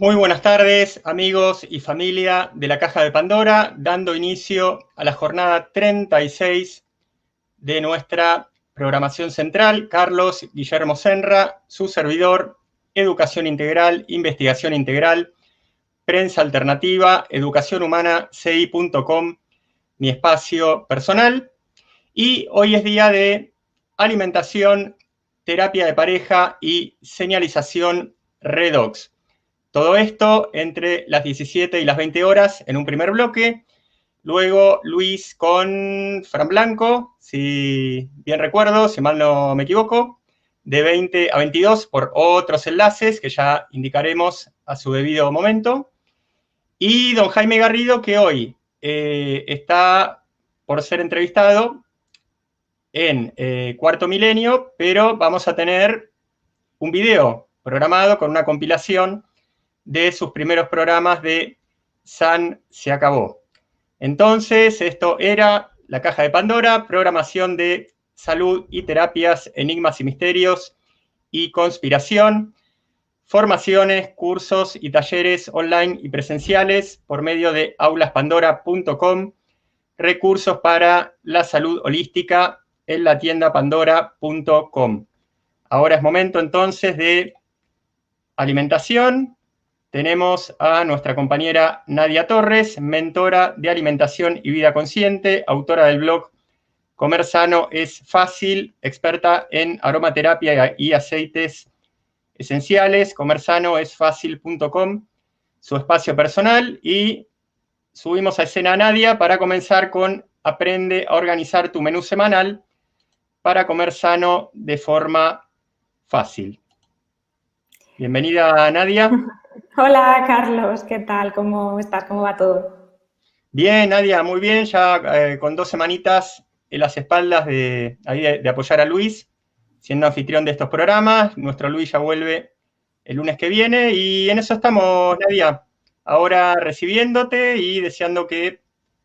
Muy buenas tardes, amigos y familia de la Caja de Pandora, dando inicio a la jornada 36 de nuestra programación central. Carlos Guillermo Senra, su servidor, Educación Integral, Investigación Integral, Prensa Alternativa, Educación Humana, CI.com, mi espacio personal. Y hoy es día de alimentación, terapia de pareja y señalización redox. Todo esto entre las 17 y las 20 horas en un primer bloque. Luego Luis con Fran Blanco, si bien recuerdo, si mal no me equivoco, de 20 a 22 por otros enlaces que ya indicaremos a su debido momento. Y don Jaime Garrido, que hoy está por ser entrevistado en Cuarto Milenio, pero vamos a tener un video programado con una compilación de sus primeros programas de San se acabó. Entonces, esto era La Caja de Pandora, programación de salud y terapias, enigmas y misterios y conspiración, formaciones, cursos y talleres online y presenciales por medio de aulaspandora.com, recursos para la salud holística en la tienda pandora.com. Ahora es momento entonces de alimentación. Tenemos a nuestra compañera Nadia Torres, mentora de alimentación y vida consciente, autora del blog Comer Sano es Fácil, experta en aromaterapia y aceites esenciales, comersanoesfacil.com, su espacio personal, y subimos a escena a Nadia para comenzar con Aprende a organizar tu menú semanal para comer sano de forma fácil. Bienvenida, Nadia. Hola, Carlos, ¿qué tal? ¿Cómo estás? ¿Cómo va todo? Bien, Nadia, muy bien, ya con 2 semanitas en las espaldas de apoyar a Luis, siendo anfitrión de estos programas. Nuestro Luis ya vuelve el lunes que viene y en eso estamos, Nadia, ahora recibiéndote y deseando que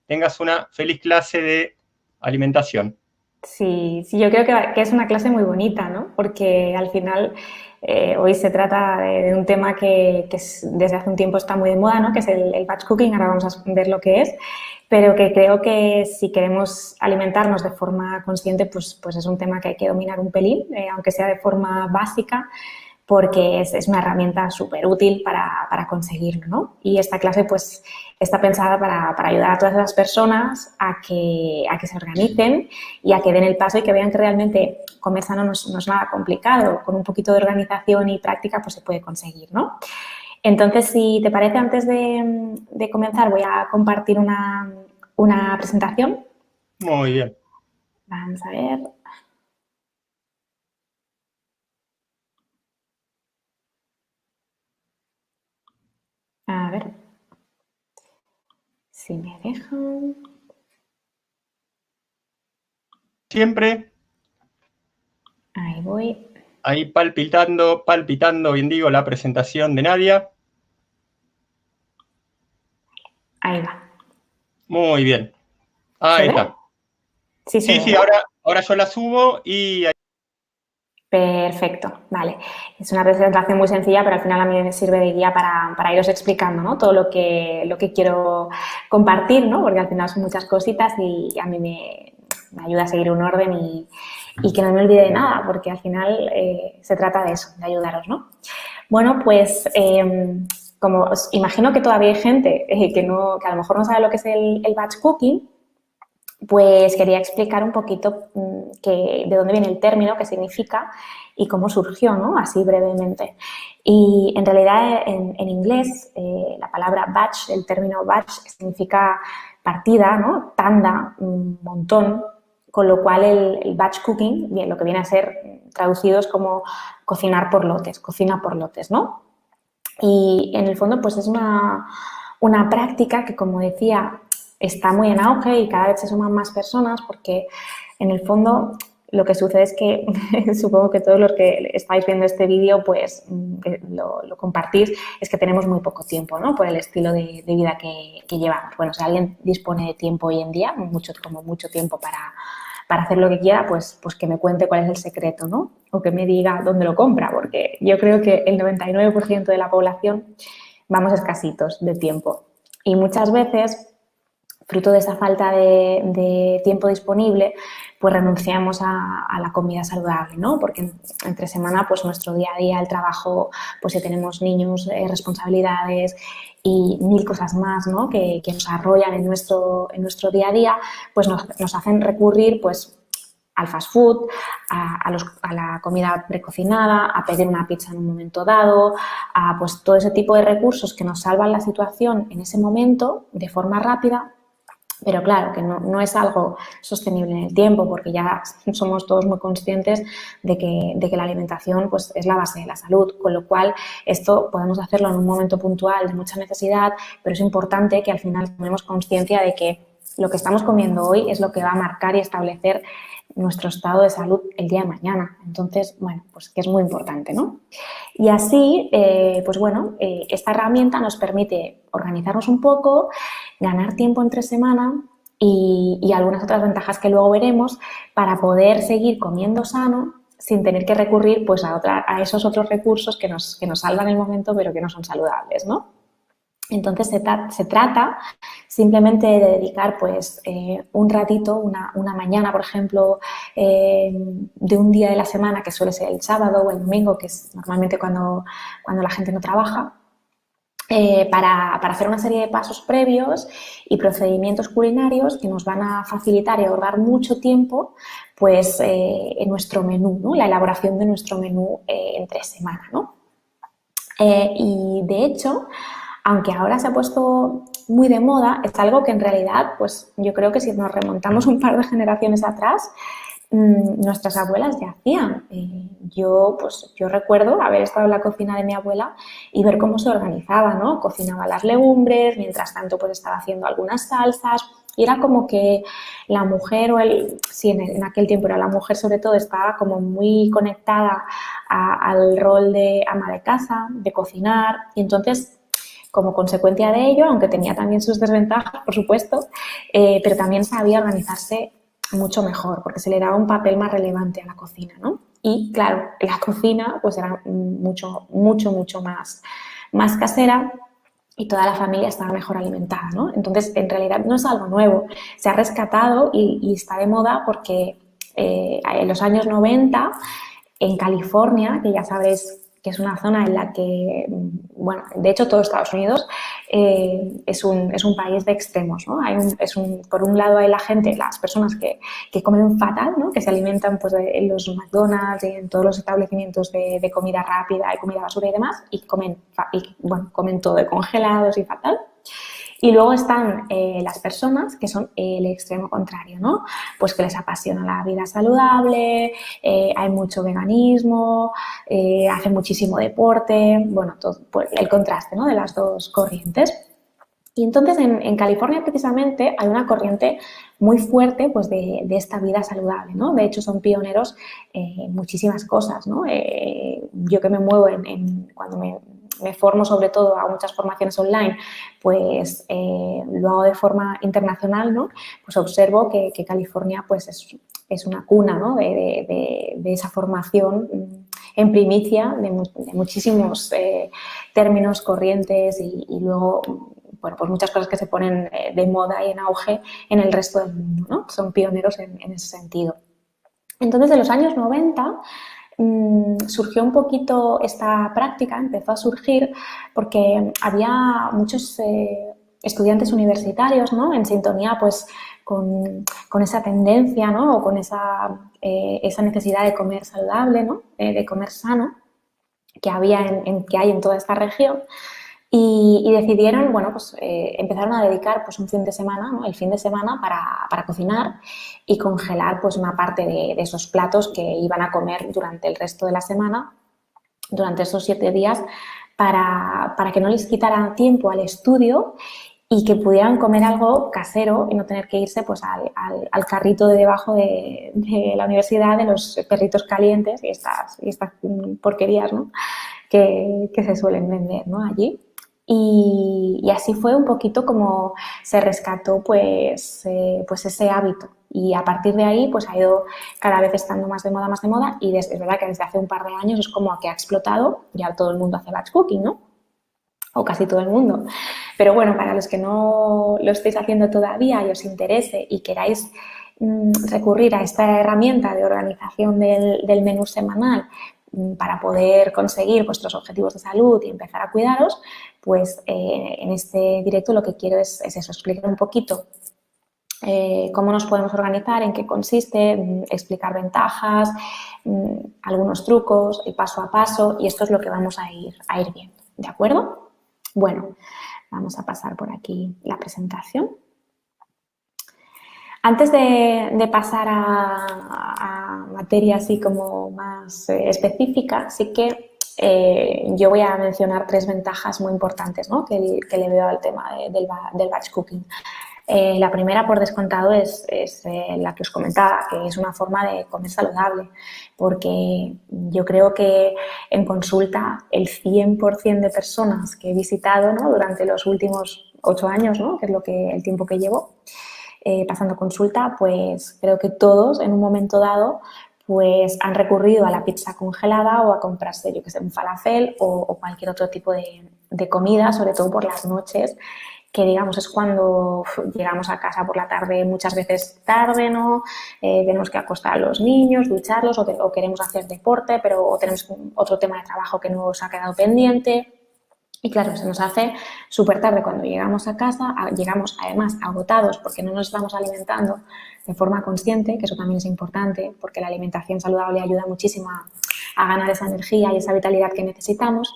tengas una feliz clase de alimentación. Sí, yo creo que es una clase muy bonita, ¿no? Porque al final hoy se trata de un tema que desde hace un tiempo está muy de moda, ¿no? Que es el batch cooking, ahora vamos a ver lo que es, pero que creo que si queremos alimentarnos de forma consciente, pues es un tema que hay que dominar un pelín, aunque sea de forma básica, porque es una herramienta súper útil para conseguirlo, ¿no? Y esta clase pues está pensada para ayudar a todas las personas a que se organicen y a que den el paso y que vean que realmente comer sano no es nada complicado. Con un poquito de organización y práctica pues se puede conseguir, ¿no? Entonces, si te parece, antes de comenzar voy a compartir una presentación. Muy bien. Vamos a ver. A ver si me dejan. Siempre Ahí voy. ahí palpitando, bien digo, la presentación de Nadia. Ahí va. Muy bien. ¿Se Ahí ve? está. Sí, se ve, Sí, ¿no? ahora yo la subo y... Perfecto, vale. Es una presentación muy sencilla, pero al final a mí me sirve de guía para iros explicando, ¿no? Todo lo que quiero compartir, ¿no? Porque al final son muchas cositas y a mí me ayuda a seguir un orden y que no me olvide de nada, porque al final se trata de eso, de ayudaros, ¿no? Bueno, pues como os imagino que todavía hay gente que a lo mejor no sabe lo que es el batch cooking, pues quería explicar un poquito de dónde viene el término, qué significa y cómo surgió, ¿no? Así brevemente. Y en realidad en inglés la palabra batch, el término batch significa partida, ¿no? Tanda, un montón, con lo cual el batch cooking, bien, lo que viene a ser traducido es como cocinar por lotes, cocina por lotes, ¿no? Y en el fondo pues es una práctica que, como decía, está muy en auge y cada vez se suman más personas porque en el fondo lo que sucede es que supongo que todos los que estáis viendo este vídeo pues lo compartís, es que tenemos muy poco tiempo, ¿no? Por el estilo de vida que llevamos. Bueno, si alguien dispone de tiempo hoy en día, mucho tiempo para hacer lo que quiera, pues que me cuente cuál es el secreto, ¿no? O que me diga dónde lo compra, porque yo creo que el 99% de la población vamos escasitos de tiempo. Y muchas veces, fruto de esa falta de tiempo disponible, pues renunciamos a la comida saludable, ¿no? Porque entre semana, pues nuestro día a día, el trabajo, pues si tenemos niños, responsabilidades y mil cosas más, ¿no? que nos arrollan en nuestro día a día, pues nos hacen recurrir, pues, al fast food, a la comida precocinada, a pedir una pizza en un momento dado, a pues todo ese tipo de recursos que nos salvan la situación en ese momento de forma rápida. Pero claro, que no es algo sostenible en el tiempo, porque ya somos todos muy conscientes de que la alimentación, pues, es la base de la salud, con lo cual esto podemos hacerlo en un momento puntual de mucha necesidad, pero es importante que al final tomemos conciencia de que lo que estamos comiendo hoy es lo que va a marcar y establecer nuestro estado de salud el día de mañana. Entonces, bueno, pues que es muy importante, ¿no? Y así, pues bueno, esta herramienta nos permite organizarnos un poco, ganar tiempo entre semana y algunas otras ventajas que luego veremos para poder seguir comiendo sano sin tener que recurrir, pues, a esos otros recursos que nos salvan el momento pero que no son saludables, ¿no? Entonces se trata simplemente de dedicar, pues, un ratito, una mañana, por ejemplo, de un día de la semana, que suele ser el sábado o el domingo, que es normalmente cuando la gente no trabaja, para hacer una serie de pasos previos y procedimientos culinarios que nos van a facilitar y ahorrar mucho tiempo, pues, en nuestro menú, ¿no? La elaboración de nuestro menú entre semana, ¿no? Y de hecho, aunque ahora se ha puesto muy de moda, es algo que en realidad, pues, yo creo que si nos remontamos un par de generaciones atrás, nuestras abuelas ya hacían. Yo recuerdo haber estado en la cocina de mi abuela y ver cómo se organizaba, ¿no? Cocinaba las legumbres, mientras tanto, pues, estaba haciendo algunas salsas, y era como que la mujer, sí, en aquel tiempo era la mujer sobre todo, estaba como muy conectada al rol de ama de casa, de cocinar, y entonces, como consecuencia de ello, aunque tenía también sus desventajas, por supuesto, pero también sabía organizarse mucho mejor, porque se le daba un papel más relevante a la cocina, ¿no? Y claro, la cocina pues era mucho más casera y toda la familia estaba mejor alimentada, ¿no? Entonces, en realidad no es algo nuevo, se ha rescatado y está de moda porque en los años 90, en California, que ya sabréis que es una zona en la que, bueno, de hecho todo Estados Unidos es un país de extremos, ¿no? Por un lado hay la gente, las personas que comen fatal, ¿no? Que se alimentan, pues, en los McDonald's y en todos los establecimientos de comida rápida y comida basura y demás, y comen todo de congelados y fatal. Y luego están las personas que son el extremo contrario, ¿no? Pues que les apasiona la vida saludable, hay mucho veganismo, hacen muchísimo deporte, bueno, todo, pues, el contraste, ¿no? De las dos corrientes. Y entonces en California precisamente hay una corriente muy fuerte, pues, de esta vida saludable, ¿no? De hecho son pioneros en muchísimas cosas, ¿no? Yo que me muevo cuando me formo sobre todo a muchas formaciones online, pues lo hago de forma internacional, ¿no? Pues observo que California, pues, es una cuna, ¿no? de esa formación en primicia de muchísimos términos, corrientes y luego, bueno, pues muchas cosas que se ponen de moda y en auge en el resto del mundo, ¿no? Son pioneros en ese sentido. Entonces, en los años 90 surgió un poquito esta práctica, empezó a surgir porque había muchos estudiantes universitarios, ¿no? En sintonía, pues, con esa tendencia, ¿no? O con esa necesidad de comer saludable, ¿no? De comer sano, que hay en toda esta región. Y decidieron, bueno, pues empezaron a dedicar, pues, un fin de semana, ¿no? El fin de semana para cocinar y congelar, pues, una parte de esos platos que iban a comer durante el resto de la semana, durante esos 7 días, para que no les quitaran tiempo al estudio y que pudieran comer algo casero y no tener que irse, pues, al carrito de debajo de la universidad, de los perritos calientes y estas porquerías, ¿no? que se suelen vender, ¿no? Allí. Y así fue un poquito como se rescató, pues ese hábito, y a partir de ahí, pues, ha ido cada vez estando más de moda, y es verdad que desde hace un par de años es como que ha explotado, ya todo el mundo hace batch cooking, ¿no? o casi todo el mundo. Pero bueno, para los que no lo estéis haciendo todavía y os interese y queráis recurrir a esta herramienta de organización del menú semanal para poder conseguir vuestros objetivos de salud y empezar a cuidaros, pues en este directo lo que quiero es eso, explicar un poquito cómo nos podemos organizar, en qué consiste, explicar ventajas, algunos trucos, el paso a paso, y esto es lo que vamos a ir viendo, ¿de acuerdo? Bueno, vamos a pasar por aquí la presentación. Antes de pasar a materia así como más específica, sí que yo voy a mencionar 3 ventajas muy importantes, ¿no?, que le veo al tema del batch cooking. La primera, por descontado, es la que os comentaba, que es una forma de comer saludable, porque yo creo que en consulta el 100% de personas que he visitado, ¿no?, durante los últimos 8 años, ¿no?, que es el tiempo que llevo pasando consulta, pues creo que todos en un momento dado pues han recurrido a la pizza congelada o a comprarse, yo que sé, un falafel o cualquier otro tipo de comida, sobre todo por las noches, que digamos es cuando llegamos a casa por la tarde, muchas veces tarde, ¿no? Tenemos que acostar a los niños, ducharlos o queremos hacer deporte, pero tenemos otro tema de trabajo que nos ha quedado pendiente. Y claro, se nos hace súper tarde cuando llegamos a casa, llegamos además agotados porque no nos estamos alimentando de forma consciente, que eso también es importante porque la alimentación saludable ayuda muchísimo a ganar esa energía y esa vitalidad que necesitamos.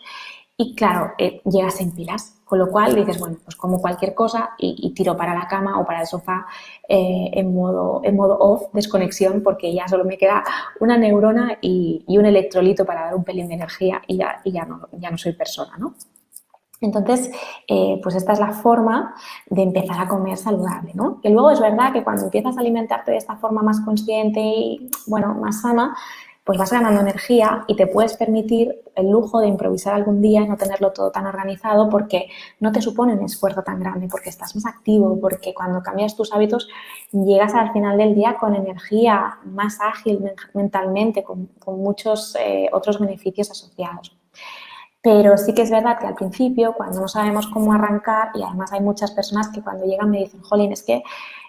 Y claro, llegas en pilas, con lo cual dices, bueno, pues como cualquier cosa y tiro para la cama o para el sofá en modo off, desconexión, porque ya solo me queda una neurona y un electrolito para dar un pelín de energía y ya no soy persona, ¿no? Entonces, pues esta es la forma de empezar a comer saludable, ¿no? Que luego es verdad que cuando empiezas a alimentarte de esta forma más consciente y, bueno, más sana, pues vas ganando energía y te puedes permitir el lujo de improvisar algún día y no tenerlo todo tan organizado porque no te supone un esfuerzo tan grande, porque estás más activo, porque cuando cambias tus hábitos llegas al final del día con energía, más ágil mentalmente, con muchos otros beneficios asociados. Pero sí que es verdad que al principio, cuando no sabemos cómo arrancar, y además hay muchas personas que cuando llegan me dicen, jolín, es que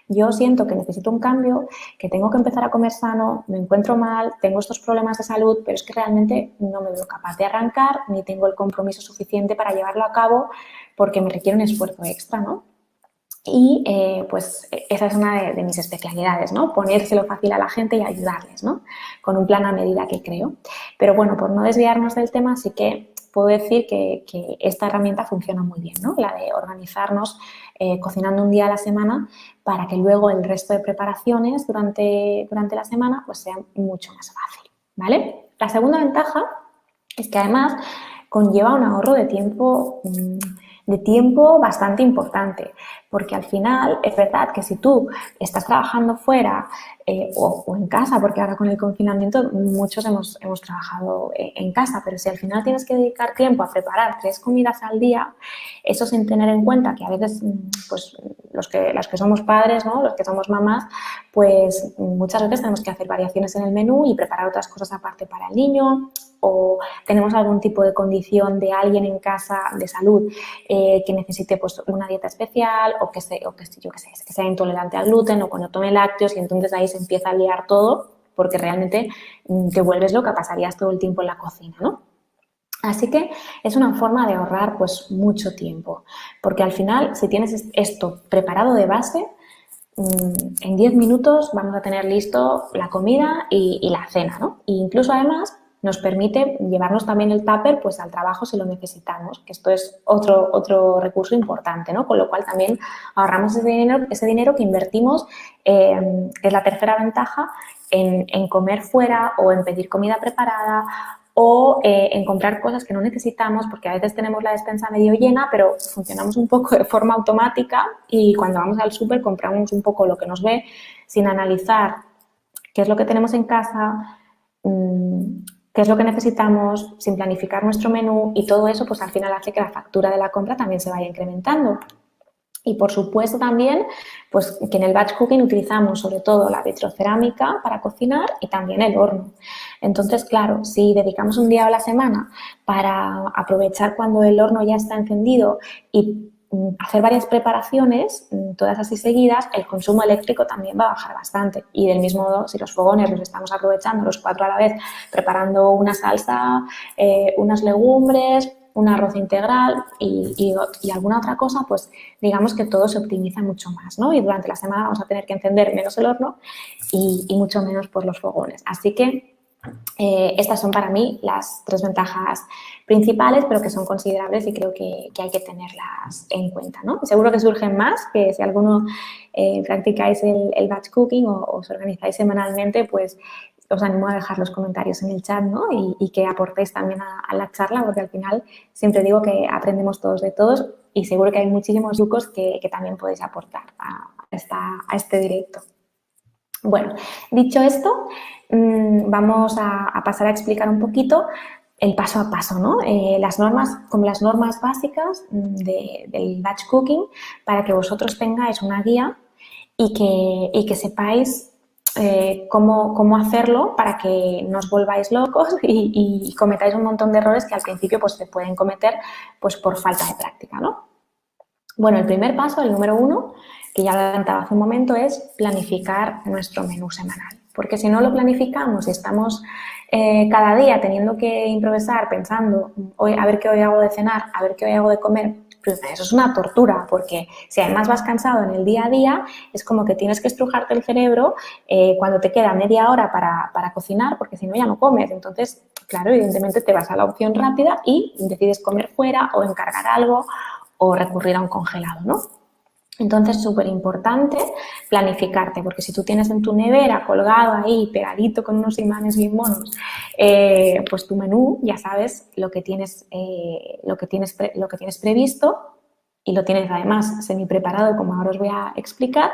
yo siento que necesito un cambio, que tengo que empezar a comer sano, me encuentro mal, tengo estos problemas de salud, pero es que realmente no me veo capaz de arrancar, ni tengo el compromiso suficiente para llevarlo a cabo porque me requiere un esfuerzo extra, ¿no? Y pues esa es una de mis especialidades, ¿no? Ponérselo fácil a la gente y ayudarles, ¿no? Con un plan a medida que creo. Pero bueno, por no desviarnos del tema, sí que puedo decir que esta herramienta funciona muy bien, ¿no? La de organizarnos cocinando un día a la semana para que luego el resto de preparaciones durante la semana pues sea mucho más fácil, ¿vale? La segunda ventaja es que además conlleva un ahorro de tiempo bastante importante, porque al final es verdad que si tú estás trabajando fuera o en casa, porque ahora con el confinamiento muchos hemos trabajado en casa, pero si al final tienes que dedicar tiempo a preparar 3 comidas al día, eso sin tener en cuenta que a veces pues los que somos padres, ¿no?, los que somos mamás, pues muchas veces tenemos que hacer variaciones en el menú y preparar otras cosas aparte para el niño, o tenemos algún tipo de condición de alguien en casa de salud que necesite pues, una dieta especial o que sea intolerante al gluten o que no tome lácteos, y entonces ahí se empieza a liar todo porque realmente te vuelves loca, pasarías todo el tiempo en la cocina, ¿no? Así que es una forma de ahorrar pues mucho tiempo, porque al final si tienes esto preparado de base, en 10 minutos vamos a tener listo la comida y la cena, ¿no? E incluso además nos permite llevarnos también el tupper pues al trabajo si lo necesitamos, que esto es otro recurso importante, ¿no? Con lo cual también ahorramos ese dinero que invertimos, es la tercera ventaja, en comer fuera o en pedir comida preparada o en comprar cosas que no necesitamos, porque a veces tenemos la despensa medio llena, pero funcionamos un poco de forma automática y cuando vamos al súper compramos un poco lo que nos ve sin analizar qué es lo que tenemos en casa, qué es lo que necesitamos, sin planificar nuestro menú, y todo eso pues al final hace que la factura de la compra también se vaya incrementando. Y por supuesto también, pues que en el batch cooking utilizamos sobre todo la vitrocerámica para cocinar y también el horno. Entonces, claro, si dedicamos un día a la semana para aprovechar cuando el horno ya está encendido y hacer varias preparaciones, todas así seguidas, el consumo eléctrico también va a bajar bastante. Y del mismo modo, si los fogones los estamos aprovechando los 4 a la vez, preparando una salsa, unas legumbres, un arroz integral y alguna otra cosa, pues digamos que todo se optimiza mucho más, ¿no? Y durante la semana vamos a tener que encender menos el horno y mucho menos pues, los fogones. Así que estas son para mí las 3 ventajas principales, pero que son considerables y creo que hay que tenerlas en cuenta, ¿no? Seguro que surgen más, que si alguno practicáis el batch cooking o os organizáis semanalmente, pues os animo a dejar los comentarios en el chat, ¿no? Y que aportéis también a la charla, porque al final siempre digo que aprendemos todos de todos y seguro que hay muchísimos trucos que también podéis aportar a este directo. Bueno, dicho esto, vamos a pasar a explicar un poquito el paso a paso, ¿no? Las normas básicas del batch cooking para que vosotros tengáis una guía y que sepáis cómo hacerlo para que no os volváis locos y cometáis un montón de errores que al principio pues, se pueden cometer pues, por falta de práctica, ¿no? Bueno, el primer paso, el número 1, que ya lo adelantaba hace un momento, es planificar nuestro menú semanal. Porque si no lo planificamos y estamos cada día teniendo que improvisar, pensando, a ver qué hoy hago de cenar, a ver qué hoy hago de comer, pues eso es una tortura, porque si además vas cansado en el día a día, es como que tienes que estrujarte el cerebro cuando te queda media hora para cocinar, porque si no ya no comes. Entonces, claro, evidentemente te vas a la opción rápida y decides comer fuera o encargar algo o recurrir a un congelado, ¿no? Entonces, súper importante planificarte, porque si tú tienes en tu nevera colgado ahí, pegadito con unos imanes bien monos, pues tu menú, ya sabes lo que tienes previsto y lo tienes además semi-preparado, como ahora os voy a explicar,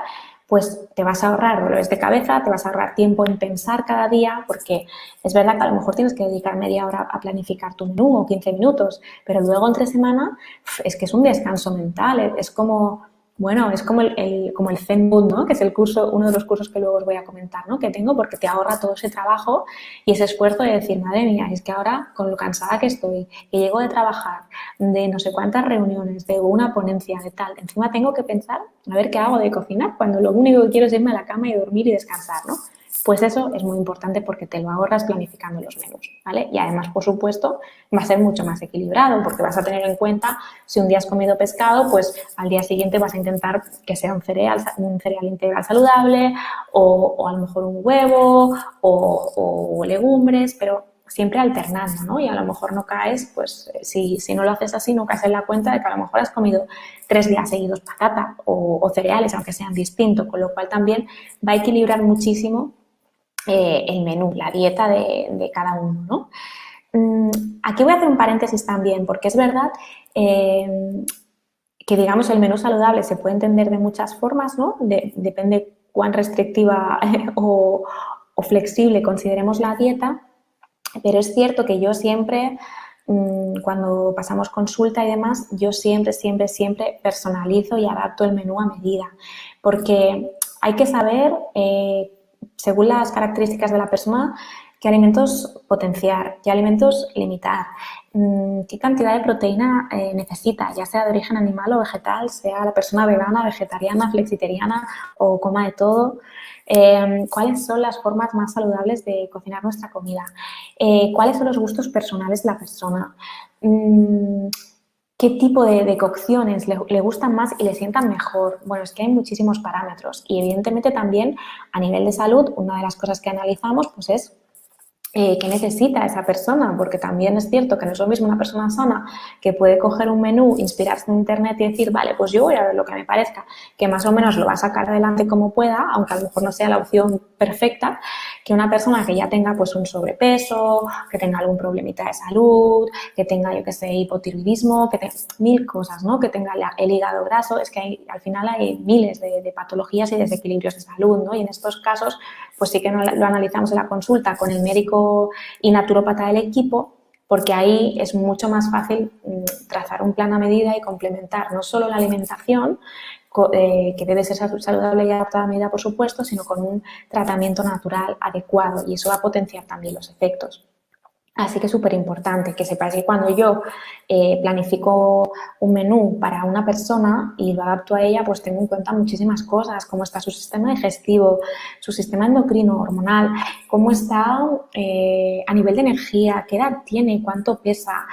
pues te vas a ahorrar dolores de cabeza, te vas a ahorrar tiempo en pensar cada día, porque es verdad que a lo mejor tienes que dedicar media hora a planificar tu menú o 15 minutos, pero luego entre semana es que es un descanso mental, es como... Bueno, es como el Zen Mood, ¿no? Que es uno de los cursos que luego os voy a comentar, ¿no? Que tengo porque te ahorra todo ese trabajo y ese esfuerzo de decir, madre mía, es que ahora con lo cansada que estoy, que llego de trabajar, de no sé cuántas reuniones, de una ponencia, de tal, encima tengo que pensar a ver qué hago de cocinar cuando lo único que quiero es irme a la cama y dormir y descansar, ¿no? Pues eso es muy importante porque te lo ahorras planificando los menús, ¿vale? Y además, por supuesto, va a ser mucho más equilibrado porque vas a tener en cuenta si un día has comido pescado, pues al día siguiente vas a intentar que sea un cereal integral saludable o a lo mejor un huevo o legumbres, pero siempre alternando, ¿no? Y a lo mejor no caes, pues si no lo haces así, no caes en la cuenta de que a lo mejor has comido 3 días seguidos patata o cereales, aunque sean distintos, con lo cual también va a equilibrar muchísimo el menú, la dieta de cada uno, ¿no? Aquí voy a hacer un paréntesis también, porque es verdad que, digamos, el menú saludable se puede entender de muchas formas, ¿no? Depende cuán restrictiva o flexible consideremos la dieta, pero es cierto que yo siempre, cuando pasamos consulta y demás, yo siempre personalizo y adapto el menú a medida, porque hay que saber, según las características de la persona, qué alimentos potenciar, qué alimentos limitar, qué cantidad de proteína necesita, ya sea de origen animal o vegetal, sea la persona vegana, vegetariana, flexitariana o coma de todo. Cuáles son las formas más saludables de cocinar nuestra comida, cuáles son los gustos personales de la persona, qué tipo de cocciones le gustan más y le sientan mejor. Bueno, es que hay muchísimos parámetros y evidentemente también a nivel de salud una de las cosas que analizamos pues es qué necesita esa persona, porque también es cierto que no es lo mismo una persona sana que puede coger un menú, inspirarse en internet y decir, vale, pues yo voy a ver lo que me parezca, que más o menos lo va a sacar adelante como pueda, aunque a lo mejor no sea la opción perfecta, que una persona que ya tenga pues un sobrepeso, que tenga algún problemita de salud, que tenga, yo que sé, hipotiroidismo, que tenga 1000 cosas, ¿no? Que tenga el hígado graso, es que al final hay miles de patologías y desequilibrios de salud, ¿no? Y en estos casos, pues sí que lo analizamos en la consulta con el médico y naturópata del equipo, porque ahí es mucho más fácil trazar un plan a medida y complementar no solo la alimentación, que debe ser saludable y adaptada a medida, por supuesto, sino con un tratamiento natural adecuado, y eso va a potenciar también los efectos. Así que es súper importante que sepáis que cuando yo planifico un menú para una persona y lo adapto a ella, pues tengo en cuenta muchísimas cosas, cómo está su sistema digestivo, su sistema endocrino, hormonal, cómo está a nivel de energía, qué edad tiene, cuánto pesa,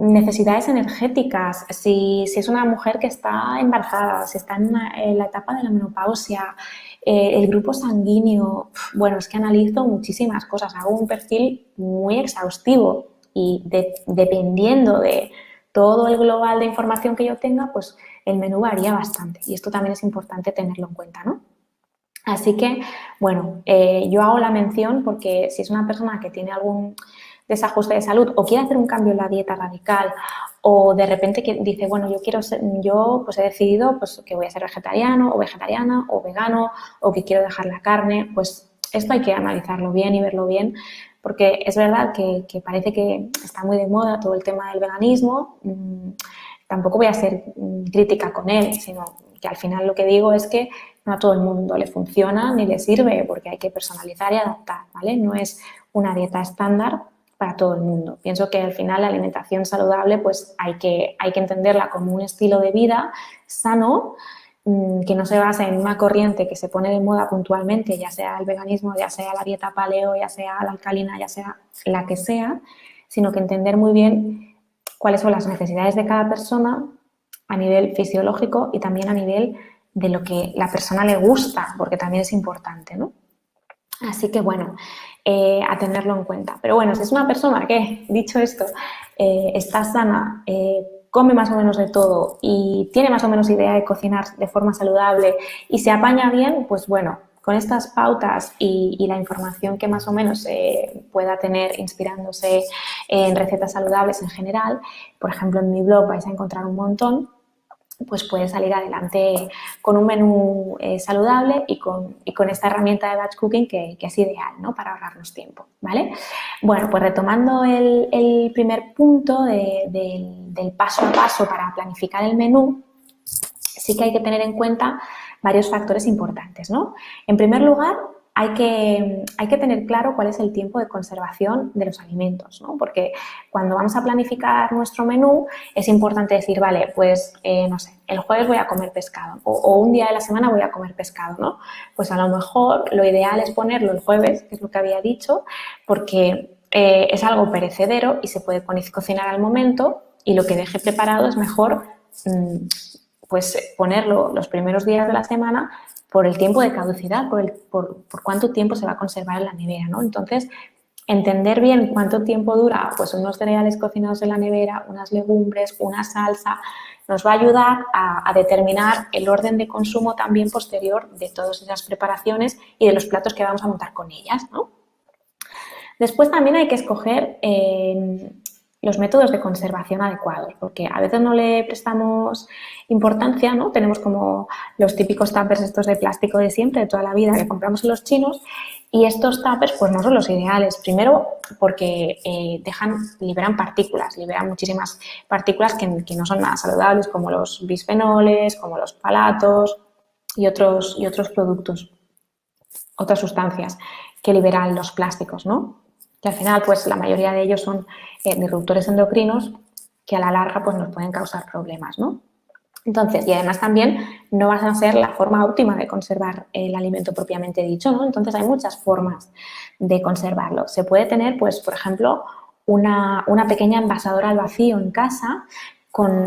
necesidades energéticas, si es una mujer que está embarazada, si está en la etapa de la menopausia, el grupo sanguíneo. Bueno, es que analizo muchísimas cosas, hago un perfil muy exhaustivo y dependiendo de todo el global de información que yo tenga, pues el menú varía bastante, y esto también es importante tenerlo en cuenta, ¿no? Así que, bueno, yo hago la mención porque si es una persona que tiene algún desajuste de salud o quiere hacer un cambio en la dieta radical, o de repente que dice, bueno, yo pues he decidido pues, que voy a ser vegetariano o vegetariana o vegano, o que quiero dejar la carne, pues esto hay que analizarlo bien y verlo bien, porque es verdad que parece que está muy de moda todo el tema del veganismo. Tampoco voy a ser crítica con él, sino que al final lo que digo es que no a todo el mundo le funciona ni le sirve, porque hay que personalizar y adaptar, ¿vale? No es una dieta estándar para todo el mundo. Pienso que al final la alimentación saludable pues hay que entenderla como un estilo de vida sano, que no se basa en una corriente que se pone de moda puntualmente, ya sea el veganismo, ya sea la dieta paleo, ya sea la alcalina, ya sea la que sea, sino que entender muy bien cuáles son las necesidades de cada persona a nivel fisiológico y también a nivel de lo que la persona le gusta, porque también es importante, ¿no? Así que, bueno, a tenerlo en cuenta. Pero bueno, si es una persona que, dicho esto, está sana, come más o menos de todo y tiene más o menos idea de cocinar de forma saludable y se apaña bien, pues bueno, con estas pautas y la información que más o menos pueda tener inspirándose en recetas saludables en general, por ejemplo, en mi blog vais a encontrar un montón, pues puedes salir adelante con un menú saludable y con esta herramienta de batch cooking que es ideal, ¿no? Para ahorrarnos tiempo, ¿vale? Bueno, pues retomando el primer punto del paso a paso para planificar el menú, sí que hay que tener en cuenta varios factores importantes, ¿no? En primer lugar, hay que tener claro cuál es el tiempo de conservación de los alimentos, ¿no? Porque cuando vamos a planificar nuestro menú es importante decir, vale, pues no sé, el jueves voy a comer pescado o un día de la semana voy a comer pescado, ¿no? Pues a lo mejor lo ideal es ponerlo el jueves, que es lo que había dicho, porque es algo perecedero y se puede cocinar al momento, y lo que deje preparado es mejor pues ponerlo los primeros días de la semana por el tiempo de caducidad, por cuánto tiempo se va a conservar en la nevera, ¿no? Entonces, entender bien cuánto tiempo dura pues unos cereales cocinados en la nevera, unas legumbres, una salsa, nos va a ayudar a determinar el orden de consumo también posterior de todas esas preparaciones y de los platos que vamos a montar con ellas, ¿no? Después también hay que escoger los métodos de conservación adecuados, porque a veces no le prestamos importancia, ¿no? Tenemos como los típicos tuppers estos de plástico de siempre, de toda la vida, que compramos en los chinos, y estos tuppers pues no son los ideales. Primero porque liberan partículas, liberan muchísimas partículas que no son nada saludables, como los bisfenoles, como los phtalatos y otros productos, otras sustancias que liberan los plásticos, ¿no? Que al final pues la mayoría de ellos son disruptores endocrinos que a la larga pues nos pueden causar problemas, ¿no? Entonces, y además también no van a ser la forma óptima de conservar el alimento propiamente dicho, ¿no? Entonces hay muchas formas de conservarlo. Se puede tener, pues, por ejemplo, una pequeña envasadora al vacío en casa,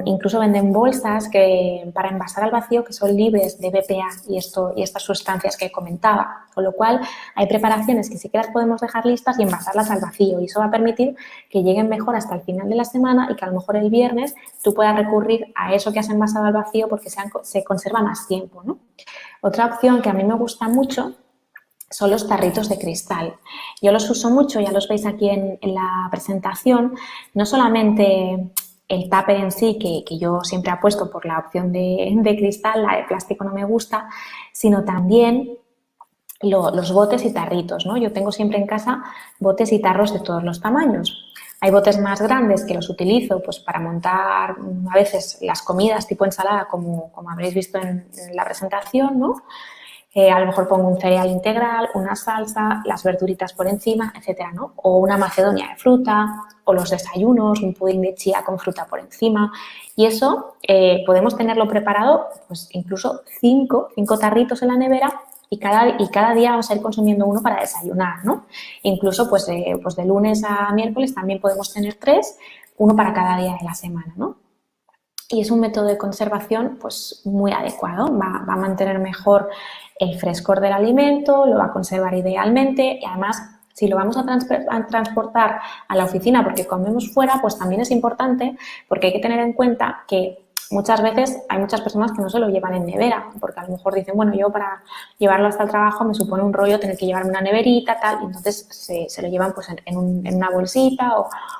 incluso venden bolsas para envasar al vacío que son libres de BPA y estas sustancias que comentaba, con lo cual hay preparaciones que sí que las podemos dejar listas y envasarlas al vacío, y eso va a permitir que lleguen mejor hasta el final de la semana y que a lo mejor el viernes tú puedas recurrir a eso que has envasado al vacío porque se conserva más tiempo, ¿no? Otra opción que a mí me gusta mucho son los tarritos de cristal. Yo los uso mucho, ya los veis aquí en la presentación, no solamente el tupper en sí, que yo siempre apuesto por la opción de cristal, la de plástico no me gusta, sino también los botes y tarritos, ¿no? Yo tengo siempre en casa botes y tarros de todos los tamaños. Hay botes más grandes que los utilizo pues, para montar a veces las comidas tipo ensalada, como habréis visto en la presentación, ¿no? A lo mejor pongo un cereal integral, una salsa, las verduritas por encima, etcétera, ¿no? O una macedonia de fruta, o los desayunos, un pudín de chía con fruta por encima. Y eso podemos tenerlo preparado, pues incluso cinco tarritos en la nevera y cada día vamos a ir consumiendo uno para desayunar, ¿no? Incluso pues de lunes a miércoles también podemos tener 3, uno para cada día de la semana, ¿no? Y es un método de conservación pues muy adecuado, va a mantener mejor el frescor del alimento, lo va a conservar idealmente y además si lo vamos a transportar a la oficina porque comemos fuera, pues también es importante porque hay que tener en cuenta que muchas veces hay muchas personas que no se lo llevan en nevera, porque a lo mejor dicen, bueno, yo para llevarlo hasta el trabajo me supone un rollo tener que llevarme una neverita, tal, y entonces se lo llevan pues en una bolsita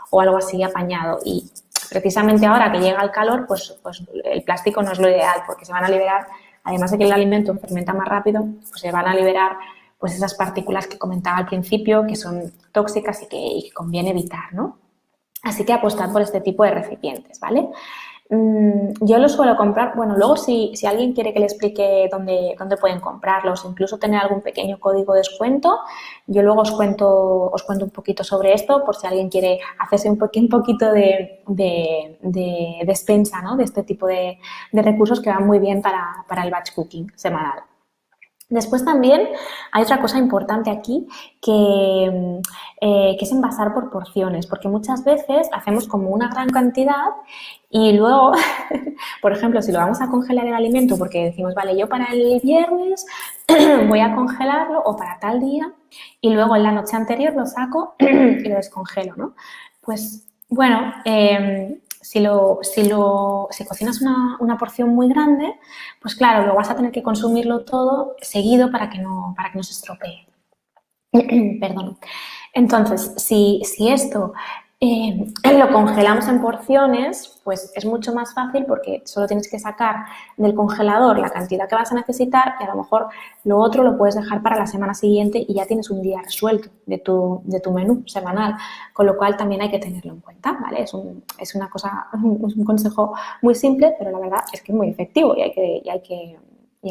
o algo así apañado. Y precisamente ahora que llega el calor, pues el plástico no es lo ideal, porque se van a liberar, además de que el alimento fermenta más rápido, pues se van a liberar pues esas partículas que comentaba al principio, que son tóxicas y que conviene evitar, ¿no? Así que apostad por este tipo de recipientes, ¿vale? Yo los suelo comprar, bueno, luego si alguien quiere que le explique dónde pueden comprarlos, incluso tener algún pequeño código de descuento, yo luego os cuento un poquito sobre esto por si alguien quiere hacerse un poquito de despensa, ¿no? De este tipo de recursos que van muy bien para el batch cooking semanal. Después también hay otra cosa importante aquí que es envasar por porciones, porque muchas veces hacemos como una gran cantidad y luego, por ejemplo, si lo vamos a congelar el alimento porque decimos, vale, yo para el viernes voy a congelarlo o para tal día y luego en la noche anterior lo saco y lo descongelo, ¿no? Pues bueno, si cocinas una porción muy grande, pues claro, lo vas a tener que consumirlo todo seguido para que no se estropee. Perdón. Entonces, si esto lo congelamos en porciones, pues es mucho más fácil porque solo tienes que sacar del congelador la cantidad que vas a necesitar y a lo mejor lo otro lo puedes dejar para la semana siguiente y ya tienes un día resuelto de tu menú semanal, con lo cual también hay que tenerlo en cuenta, ¿vale? Es un consejo muy simple, pero la verdad es que es muy efectivo y hay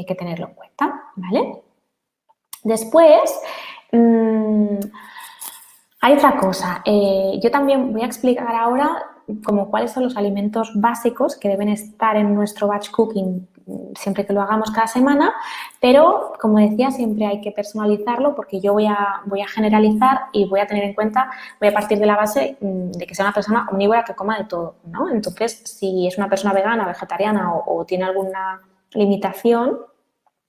que tenerlo en cuenta, ¿vale? Después, hay otra cosa. Yo también voy a explicar ahora como cuáles son los alimentos básicos que deben estar en nuestro batch cooking siempre que lo hagamos cada semana, pero como decía, siempre hay que personalizarlo porque yo voy a generalizar y voy a tener en cuenta, voy a partir de la base de que sea una persona omnívora que coma de todo, ¿no? Entonces, si es una persona vegana, vegetariana o tiene alguna limitación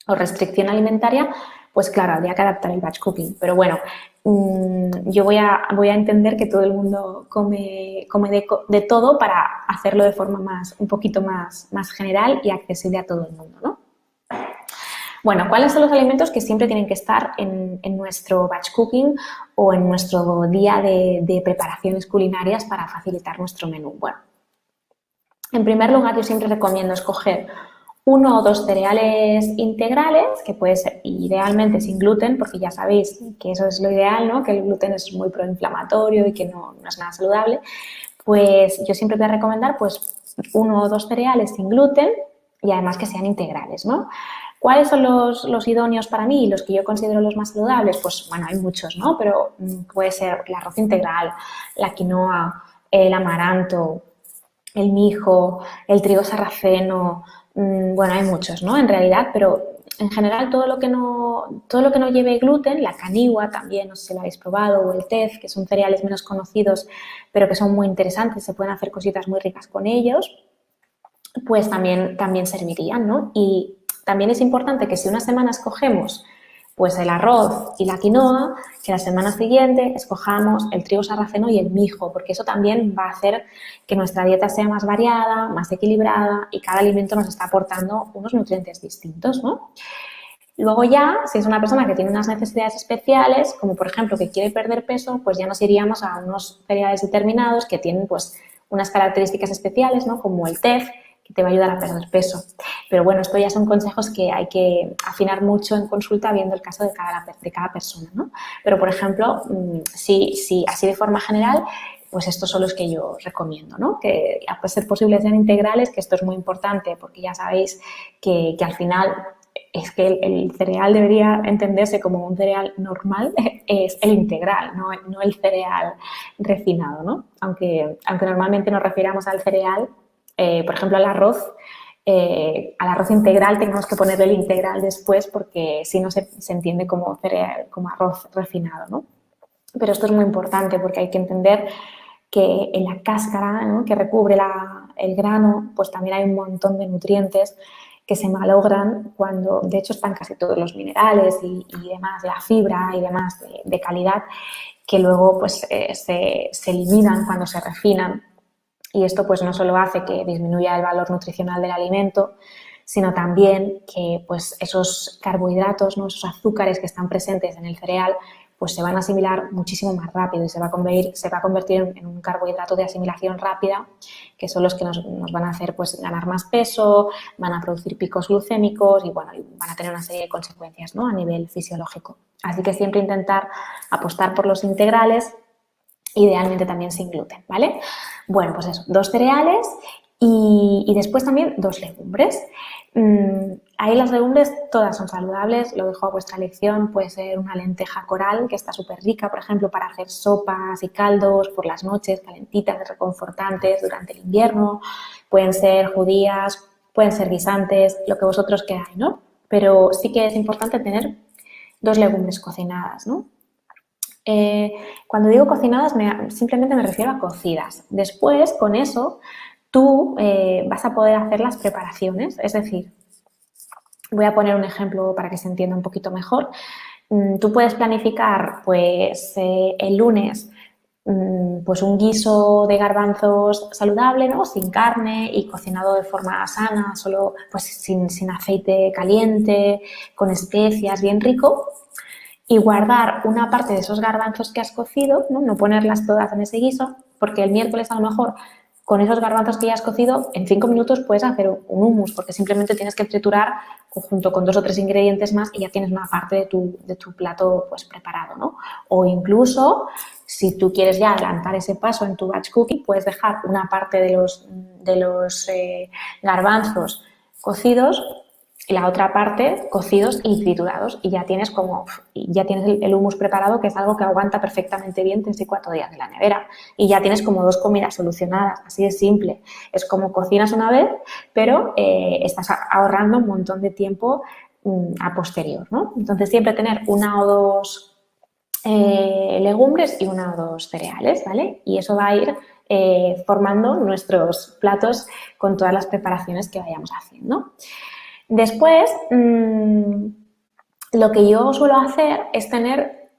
o restricción alimentaria, pues claro, habría que adaptar el batch cooking. Pero bueno, yo voy a entender que todo el mundo come de todo para hacerlo de forma un poquito más general y accesible a todo el mundo, ¿no? Bueno, ¿cuáles son los alimentos que siempre tienen que estar en nuestro batch cooking o en nuestro día de preparaciones culinarias para facilitar nuestro menú? Bueno, en primer lugar, yo siempre recomiendo escoger 1 o 2 cereales integrales, que puede ser idealmente sin gluten, porque ya sabéis que eso es lo ideal, ¿no? Que el gluten es muy proinflamatorio y que no es nada saludable. Pues yo siempre voy a recomendar pues 1 o 2 cereales sin gluten y además que sean integrales, ¿no? ¿Cuáles son los idóneos para mí y los que yo considero los más saludables? Pues bueno, hay muchos, ¿no? Pero puede ser el arroz integral, la quinoa, el amaranto, el mijo, el trigo sarraceno. Bueno, hay muchos, ¿no? En realidad, pero en general todo lo que no lleve gluten, la canigua también, no sé si lo habéis probado, o el tef, que son cereales menos conocidos, pero que son muy interesantes, se pueden hacer cositas muy ricas con ellos, pues también servirían, ¿no? Y también es importante que si una semana escogemos pues el arroz y la quinoa, que la semana siguiente escojamos el trigo sarraceno y el mijo, porque eso también va a hacer que nuestra dieta sea más variada, más equilibrada y cada alimento nos está aportando unos nutrientes distintos, ¿no? Luego ya, si es una persona que tiene unas necesidades especiales, como por ejemplo que quiere perder peso, pues ya nos iríamos a unos cereales determinados que tienen pues unas características especiales, ¿no? Como el tef, que te va a ayudar a perder peso. Pero bueno, esto ya son consejos que hay que afinar mucho en consulta viendo el caso de cada persona, ¿no? Pero, por ejemplo, si así de forma general, pues estos son los que yo recomiendo, ¿no? Que a ser posible sean integrales, que esto es muy importante porque ya sabéis que al final es que el cereal debería entenderse como un cereal normal, es el integral, no el cereal refinado, ¿no? Aunque normalmente nos refiramos al cereal, por ejemplo, al arroz integral tenemos que ponerle el integral después porque si no se entiende como cereal, como arroz refinado, ¿no? Pero esto es muy importante porque hay que entender que en la cáscara, ¿no?, que recubre el grano, pues también hay un montón de nutrientes que se malogran cuando, de hecho, están casi todos los minerales y demás, la fibra y demás de calidad, que luego pues se eliminan cuando se refinan. Y esto pues no solo hace que disminuya el valor nutricional del alimento, sino también que pues esos carbohidratos, ¿no?, esos azúcares que están presentes en el cereal, pues se van a asimilar muchísimo más rápido y se va a convertir en un carbohidrato de asimilación rápida, que son los que nos van a hacer pues ganar más peso, van a producir picos glucémicos y bueno, van a tener una serie de consecuencias, ¿no?, a nivel fisiológico. Así que siempre intentar apostar por los integrales, idealmente también sin gluten, ¿vale? Bueno, pues eso, 2 cereales y después también 2 legumbres. Ahí las legumbres todas son saludables, lo dejo a vuestra elección. Puede ser una lenteja coral, que está súper rica, por ejemplo, para hacer sopas y caldos por las noches, calentitas, reconfortantes durante el invierno. Pueden ser judías, pueden ser guisantes, lo que vosotros queráis, ¿no? Pero sí que es importante tener 2 legumbres cocinadas, ¿no? Cuando digo cocinadas, simplemente me refiero a cocidas. Después, con eso, tú vas a poder hacer las preparaciones. Es decir, voy a poner un ejemplo para que se entienda un poquito mejor. Tú puedes planificar, pues, el lunes, pues un guiso de garbanzos saludable, ¿no?, sin carne y cocinado de forma sana, solo pues sin aceite caliente, con especias, bien rico. Y guardar una parte de esos garbanzos que has cocido, ¿no?, ponerlas todas en ese guiso, porque el miércoles a lo mejor con esos garbanzos que ya has cocido en 5 minutos puedes hacer un hummus, porque simplemente tienes que triturar junto con 2 o 3 ingredientes más y ya tienes una parte de tu plato pues preparado, ¿no? O incluso, si tú quieres ya adelantar ese paso en tu batch cooking, puedes dejar una parte de los garbanzos cocidos y la otra parte cocidos y triturados y ya tienes el hummus preparado, que es algo que aguanta perfectamente bien 3 y 4 días en la nevera y ya tienes como 2 comidas solucionadas, así de simple. Es como cocinas una vez, pero estás ahorrando un montón de tiempo a posterior, ¿no? Entonces siempre tener 1 o 2 legumbres y 1 o 2 cereales, ¿vale? Y eso va a ir formando nuestros platos con todas las preparaciones que vayamos haciendo. Después, lo que yo suelo hacer es tener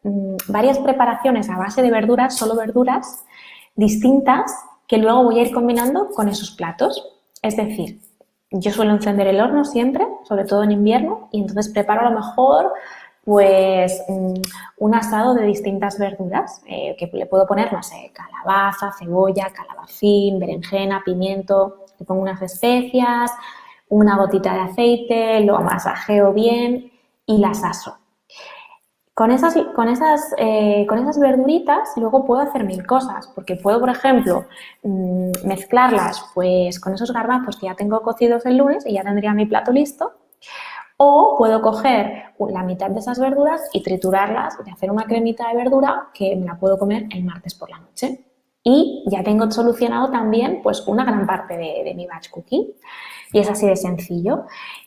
varias preparaciones a base de verduras, solo verduras distintas, que luego voy a ir combinando con esos platos. Es decir, yo suelo encender el horno siempre, sobre todo en invierno, y entonces preparo a lo mejor pues un asado de distintas verduras, que le puedo poner, no sé, calabaza, cebolla, calabacín, berenjena, pimiento, le pongo unas especias, una gotita de aceite, lo masajeo bien y las aso. Con esas verduritas luego puedo hacer 1000 cosas, porque puedo, por ejemplo, mezclarlas pues con esos garbanzos que ya tengo cocidos el lunes y ya tendría mi plato listo. O puedo coger la mitad de esas verduras y triturarlas y hacer una cremita de verdura que me la puedo comer el martes por la noche. Y ya tengo solucionado también pues una gran parte de mi batch cooking. Y es así de sencillo.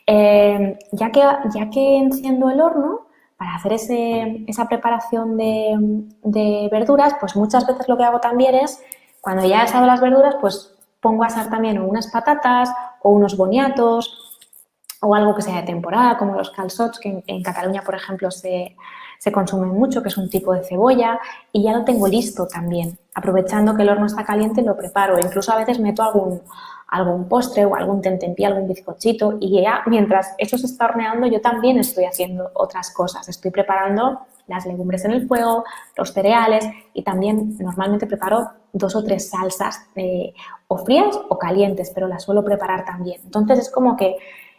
Ya que enciendo el horno para hacer esa preparación de verduras, pues muchas veces lo que hago también es, cuando ya he asado las verduras, pues pongo a asar también unas patatas o unos boniatos o algo que sea de temporada, como los calçots, que en Cataluña, por ejemplo, se consumen mucho, que es un tipo de cebolla, y ya lo tengo listo también. Aprovechando que el horno está caliente, lo preparo. Incluso a veces meto algún postre o algún tentempié, algún bizcochito, y ya mientras eso se está horneando, yo también estoy haciendo otras cosas. Estoy preparando las legumbres en el fuego, los cereales, y también normalmente preparo 2 o 3 salsas, o frías o calientes, pero las suelo preparar también. Entonces es como que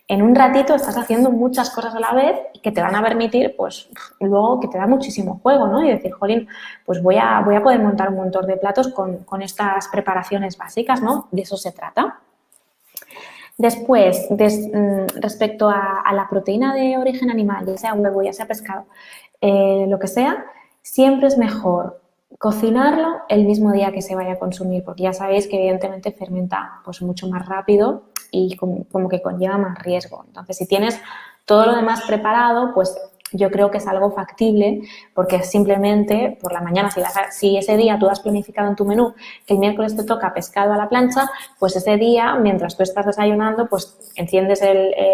en un ratito estás haciendo muchas cosas a la vez y que te van a permitir, pues, luego que te da muchísimo juego, ¿no? Y decir, jolín, pues voy a poder montar un montón de platos con estas preparaciones básicas, ¿no? De eso se trata. Después, respecto a la proteína de origen animal, ya sea huevo, ya sea pescado, lo que sea, siempre es mejor cocinarlo el mismo día que se vaya a consumir, porque ya sabéis que evidentemente fermenta pues mucho más rápido y como que conlleva más riesgo. Entonces, si tienes todo lo demás preparado, pues yo creo que es algo factible, porque simplemente por la mañana, si ese día tú has planificado en tu menú que el miércoles te toca pescado a la plancha, pues ese día, mientras tú estás desayunando, pues enciendes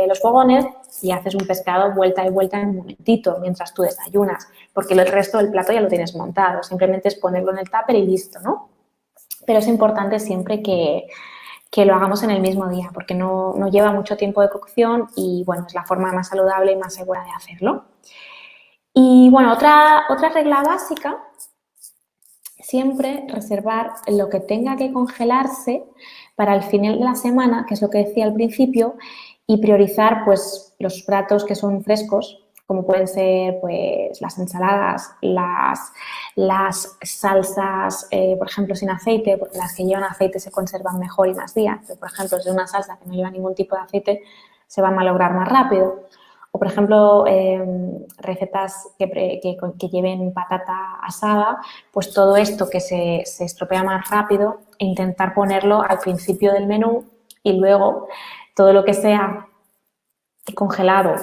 los fogones y haces un pescado vuelta y vuelta en un momentito, mientras tú desayunas, porque el resto del plato ya lo tienes montado, simplemente es ponerlo en el tupper y listo, ¿no? Pero es importante siempre que lo hagamos en el mismo día, porque no lleva mucho tiempo de cocción y, bueno, es la forma más saludable y más segura de hacerlo. Y, bueno, otra regla básica, siempre reservar lo que tenga que congelarse para el final de la semana, que es lo que decía al principio, y priorizar, pues, los platos que son frescos, como pueden ser, pues, las ensaladas, las salsas, por ejemplo, sin aceite, porque las que llevan aceite se conservan mejor y más días. Pero, por ejemplo, si es una salsa que no lleva ningún tipo de aceite, se va a malograr más rápido. O, por ejemplo, recetas que lleven patata asada, pues todo esto que se estropea más rápido, intentar ponerlo al principio del menú y luego todo lo que sea congelado,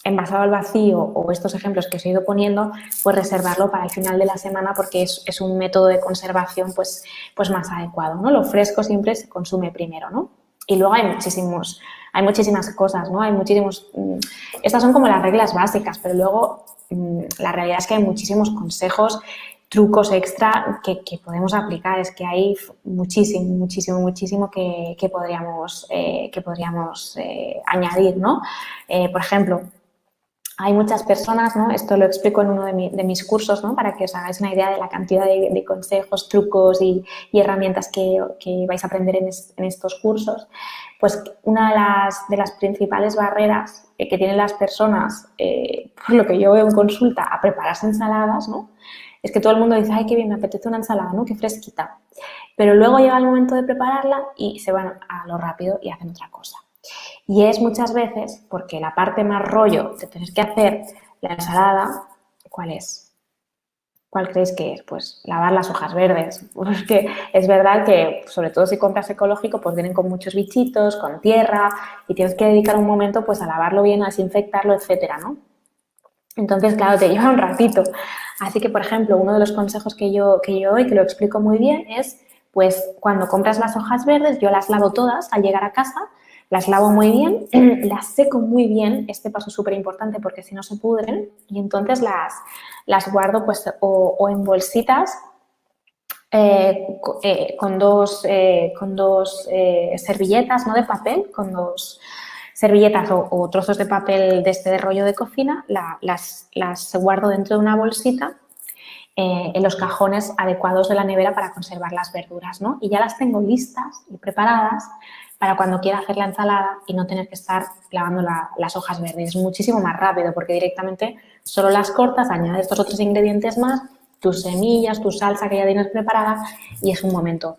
envasado al vacío o estos ejemplos que os he ido poniendo, pues reservarlo para el final de la semana porque es un método de conservación pues más adecuado, ¿no? Lo fresco siempre se consume primero, ¿no? Y luego hay muchísimas cosas, ¿no? Estas son como las reglas básicas, pero luego la realidad es que hay muchísimos consejos, trucos extra que podemos aplicar. Es que hay muchísimo que podríamos añadir, ¿no? Por ejemplo, hay muchas personas, ¿no? Esto lo explico en uno de mis cursos, ¿no? Para que os hagáis una idea de la cantidad de consejos, trucos y herramientas que vais a aprender en estos cursos. Pues una de las principales barreras que tienen las personas, por lo que yo veo en consulta, a prepararse ensaladas, ¿no? Es que todo el mundo dice, ay, qué bien, me apetece una ensalada, ¿no? Qué fresquita. Pero luego llega el momento de prepararla y se van a lo rápido y hacen otra cosa. Y es muchas veces porque la parte más rollo de tener que hacer la ensalada, ¿cuál es? ¿Cuál creéis que es? Pues lavar las hojas verdes. Porque es verdad que, sobre todo si compras ecológico, pues vienen con muchos bichitos, con tierra, y tienes que dedicar un momento pues a lavarlo bien, a desinfectarlo, etcétera, ¿no? Entonces, claro, te lleva un ratito. Así que, por ejemplo, uno de los consejos que yo doy, que lo explico muy bien, es, pues, cuando compras las hojas verdes, yo las lavo todas al llegar a casa, las lavo muy bien, las seco muy bien, este paso es súper importante porque si no se pudren, y entonces las guardo, pues, o en bolsitas con dos servilletas, ¿no? De papel, con dos servilletas o trozos de papel de rollo de cocina, las guardo dentro de una bolsita en los cajones adecuados de la nevera para conservar las verduras, ¿no? Y ya las tengo listas y preparadas para cuando quiera hacer la ensalada y no tener que estar lavando las hojas verdes. Es muchísimo más rápido porque directamente solo las cortas, añades estos otros ingredientes más, tus semillas, tu salsa que ya tienes preparada y es un momento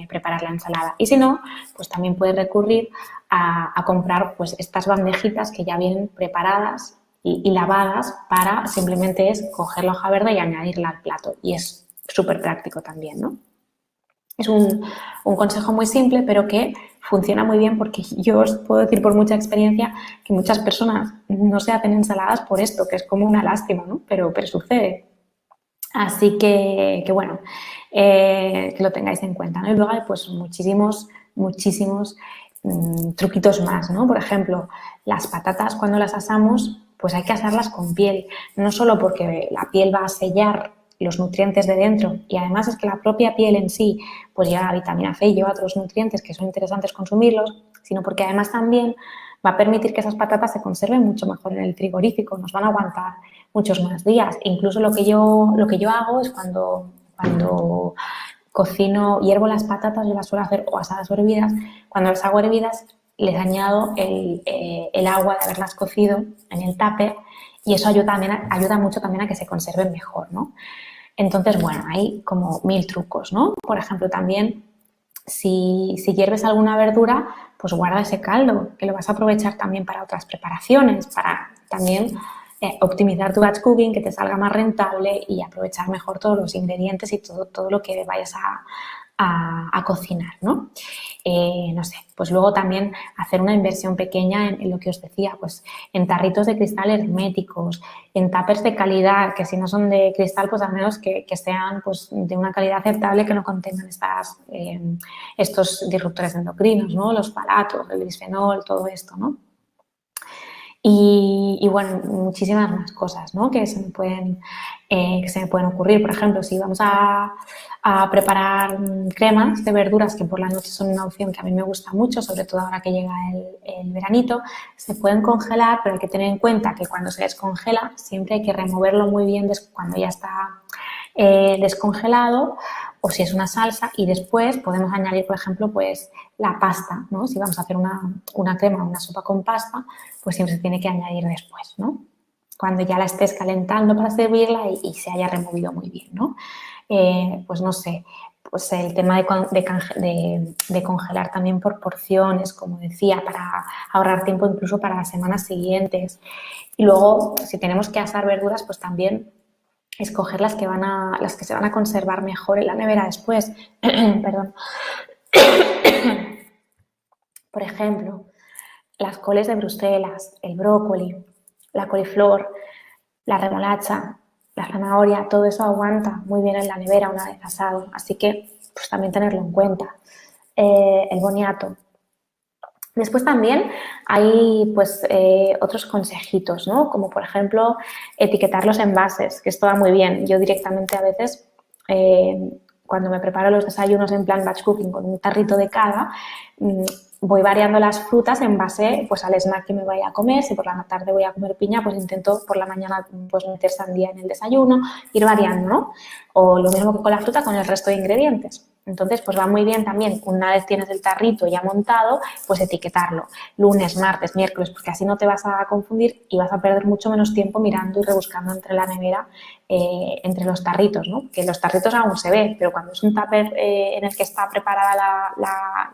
preparar la ensalada. Y si no, pues también puedes recurrir a comprar pues estas bandejitas que ya vienen preparadas y lavadas para simplemente es coger la hoja verde y añadirla al plato. Y es súper práctico también, ¿no? Es un consejo muy simple, pero que funciona muy bien porque yo os puedo decir por mucha experiencia que muchas personas no se hacen ensaladas por esto, que es como una lástima, ¿no? Pero sucede. Así que bueno, que lo tengáis en cuenta, ¿no? Y luego hay pues muchísimos truquitos más, ¿no? Por ejemplo, las patatas cuando las asamos, pues hay que asarlas con piel, no solo porque la piel va a sellar los nutrientes de dentro y además es que la propia piel en sí pues lleva vitamina C y lleva otros nutrientes que son interesantes consumirlos, sino porque además también va a permitir que esas patatas se conserven mucho mejor en el frigorífico, nos van a aguantar muchos más días. Incluso lo que yo hago es cuando cocino, hiervo las patatas, yo las suelo hacer o asadas o hervidas, cuando las hago hervidas les añado el agua de haberlas cocido en el tupper y eso ayuda mucho también a que se conserven mejor, ¿no? Entonces, bueno, hay como 1000 trucos, ¿no? Por ejemplo, también si hierves alguna verdura, pues guarda ese caldo, que lo vas a aprovechar también para otras preparaciones, para también optimizar tu batch cooking, que te salga más rentable y aprovechar mejor todos los ingredientes y todo lo que vayas a cocinar, ¿no? No sé, pues luego también hacer una inversión pequeña en lo que os decía, pues en tarritos de cristal herméticos, en tuppers de calidad, que si no son de cristal, pues al menos que sean pues, de una calidad aceptable, que no contengan estos disruptores endocrinos, ¿no? Los palatos, el bisfenol, todo esto, ¿no? Y bueno, muchísimas más cosas, ¿no? que se me pueden ocurrir. Por ejemplo, si vamos a preparar cremas de verduras, que por la noche son una opción que a mí me gusta mucho, sobre todo ahora que llega el veranito, se pueden congelar, pero hay que tener en cuenta que cuando se descongela siempre hay que removerlo muy bien cuando ya está descongelado, o si es una salsa, y después podemos añadir, por ejemplo, pues la pasta, ¿no? Si vamos a hacer una crema o una sopa con pasta, pues siempre se tiene que añadir después, ¿no? Cuando ya la estés calentando para servirla y se haya removido muy bien, ¿no? Pues no sé, pues el tema de congelar también por porciones, como decía, para ahorrar tiempo incluso para las semanas siguientes. Y luego, si tenemos que asar verduras, pues también escoger las que se van a conservar mejor en la nevera después. Perdón. Por ejemplo, las coles de Bruselas, el brócoli, la coliflor, la remolacha, la zanahoria, todo eso aguanta muy bien en la nevera una vez asado, así que pues también tenerlo en cuenta. El boniato. Después también hay pues otros consejitos, ¿no? Como por ejemplo etiquetar los envases, que esto va muy bien. Yo directamente a veces cuando me preparo los desayunos en plan batch cooking con un tarrito de cada, voy variando las frutas en base pues, al snack que me vaya a comer. Si por la tarde voy a comer piña, pues intento por la mañana pues, meter sandía en el desayuno, ir variando, ¿no? O lo mismo que con la fruta, con el resto de ingredientes. Entonces, pues va muy bien también, una vez tienes el tarrito ya montado, pues etiquetarlo. Lunes, martes, miércoles, porque así no te vas a confundir y vas a perder mucho menos tiempo mirando y rebuscando entre la nevera, entre los tarritos, ¿no? Que los tarritos aún se ve, pero cuando es un tupper en el que está preparada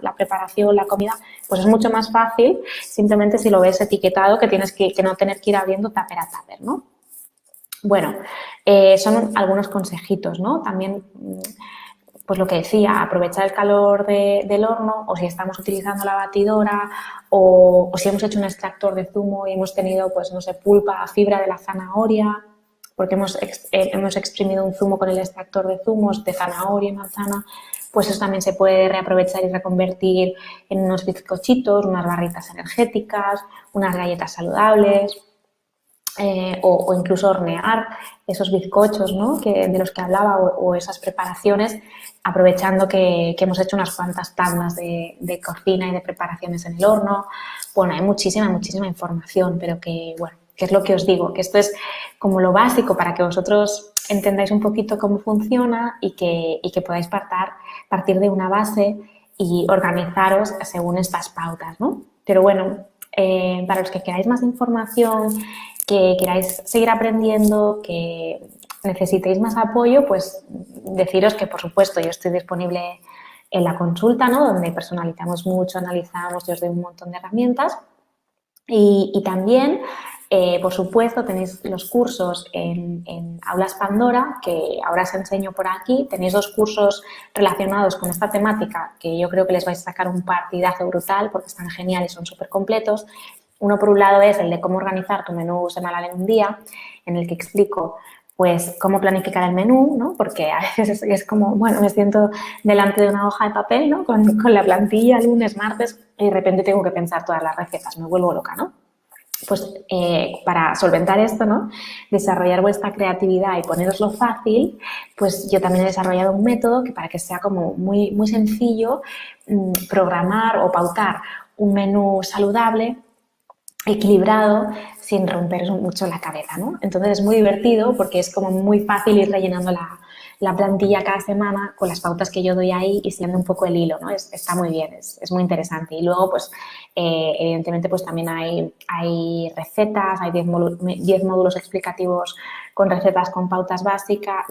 la preparación, la comida, pues es mucho más fácil simplemente si lo ves etiquetado, que tienes que no tener que ir abriendo tupper a tupper, ¿no? Bueno, son algunos consejitos, ¿no? También pues lo que decía, aprovechar el calor del horno, o si estamos utilizando la batidora, o si hemos hecho un extractor de zumo y hemos tenido, pues no sé, pulpa, fibra de la zanahoria, porque hemos exprimido un zumo con el extractor de zumos de zanahoria y manzana, pues eso también se puede reaprovechar y reconvertir en unos bizcochitos, unas barritas energéticas, unas galletas saludables. O incluso hornear esos bizcochos, ¿no? de los que hablaba, o esas preparaciones, aprovechando que hemos hecho unas cuantas tandas de cocina y de preparaciones en el horno. Bueno, hay muchísima información, pero que, bueno, que es lo que os digo, que esto es como lo básico para que vosotros entendáis un poquito cómo funciona y que podáis partir de una base y organizaros según estas pautas, ¿no? Pero bueno, para los que queráis más información, que queráis seguir aprendiendo, que necesitéis más apoyo, pues deciros que, por supuesto, yo estoy disponible en la consulta, ¿no? Donde personalizamos mucho, analizamos y os doy un montón de herramientas. Y también, por supuesto, tenéis los cursos en Aulas Pandora, que ahora os enseño por aquí. Tenéis 2 cursos relacionados con esta temática que yo creo que les vais a sacar un partidazo brutal porque están geniales y son súper completos. Uno, por un lado, es el de cómo organizar tu menú semanal en un día, en el que explico pues cómo planificar el menú, ¿no? Porque a veces es como, bueno, me siento delante de una hoja de papel, ¿no? Con la plantilla lunes, martes, y de repente tengo que pensar todas las recetas, me vuelvo loca, ¿no? Pues para solventar esto, ¿no? Desarrollar vuestra creatividad y poneroslo fácil, pues yo también he desarrollado un método que para que sea como muy, muy sencillo programar o pautar un menú saludable, equilibrado, sin romper mucho la cabeza, ¿no? Entonces es muy divertido porque es como muy fácil ir rellenando la plantilla cada semana con las pautas que yo doy ahí y siguiendo un poco el hilo, ¿no? Está muy bien, es muy interesante. Y luego, pues, evidentemente, pues también hay recetas, hay 10 módulos explicativos con recetas con pautas básicas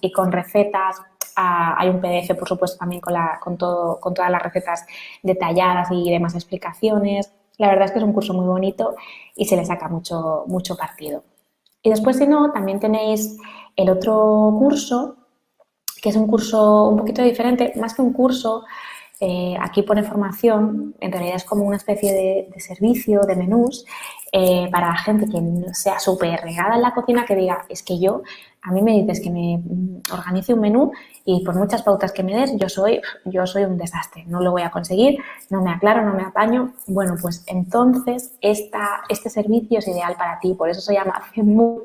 y con recetas. Hay un PDF, por supuesto, también con todas las recetas detalladas y demás explicaciones. La verdad es que es un curso muy bonito y se le saca mucho, mucho partido. Y después, si no, también tenéis el otro curso, que es un curso un poquito diferente, más que un curso, aquí pone formación, en realidad es como una especie de servicio, de menús, para la gente que sea súper regada en la cocina, que diga, es que a mí me dices que me organice un menú y por muchas pautas que me des, yo soy un desastre, no lo voy a conseguir, no me aclaro, no me apaño. Bueno, pues entonces este servicio es ideal para ti, por eso se llama CEMU,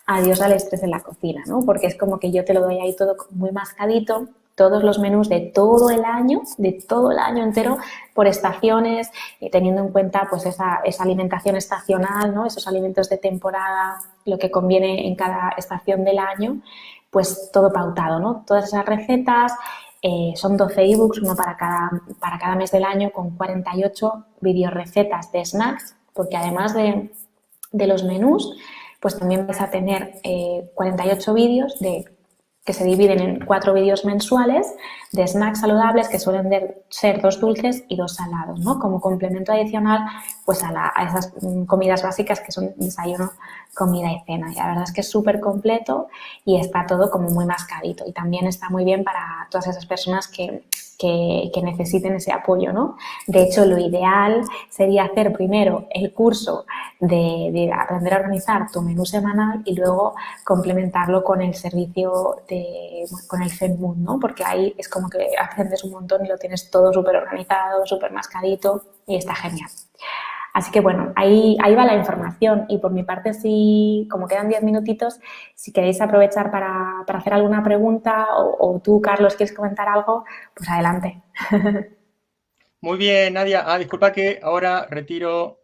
adiós al estrés en la cocina, ¿no? Porque es como que yo te lo doy ahí todo muy mascadito, todos los menús de todo el año entero, por estaciones, teniendo en cuenta pues esa alimentación estacional, ¿no? Esos alimentos de temporada, lo que conviene en cada estación del año, pues todo pautado, ¿no? Todas esas recetas, son 12 ebooks, uno para cada mes del año, con 48 videorecetas de snacks, porque además de los menús, pues también vais a tener 48 vídeos que se dividen en 4 vídeos mensuales de snacks saludables que suelen ser 2 dulces y 2 salados, ¿no? Como complemento adicional pues a esas comidas básicas que son desayuno, comida y cena. Y la verdad es que es súper completo y está todo como muy mascadito. Y también está muy bien para todas esas personas que necesiten ese apoyo, ¿no? De hecho, lo ideal sería hacer primero el curso de aprender a organizar tu menú semanal y luego complementarlo con el servicio con el Zenmood, ¿no? Porque ahí es como que aprendes un montón y lo tienes todo súper organizado, súper mascadito y está genial. Así que bueno, ahí va la información y por mi parte, como quedan 10 minutitos, si queréis aprovechar para hacer alguna pregunta o tú, Carlos, quieres comentar algo, pues adelante. Muy bien, Nadia. Disculpa que ahora retiro,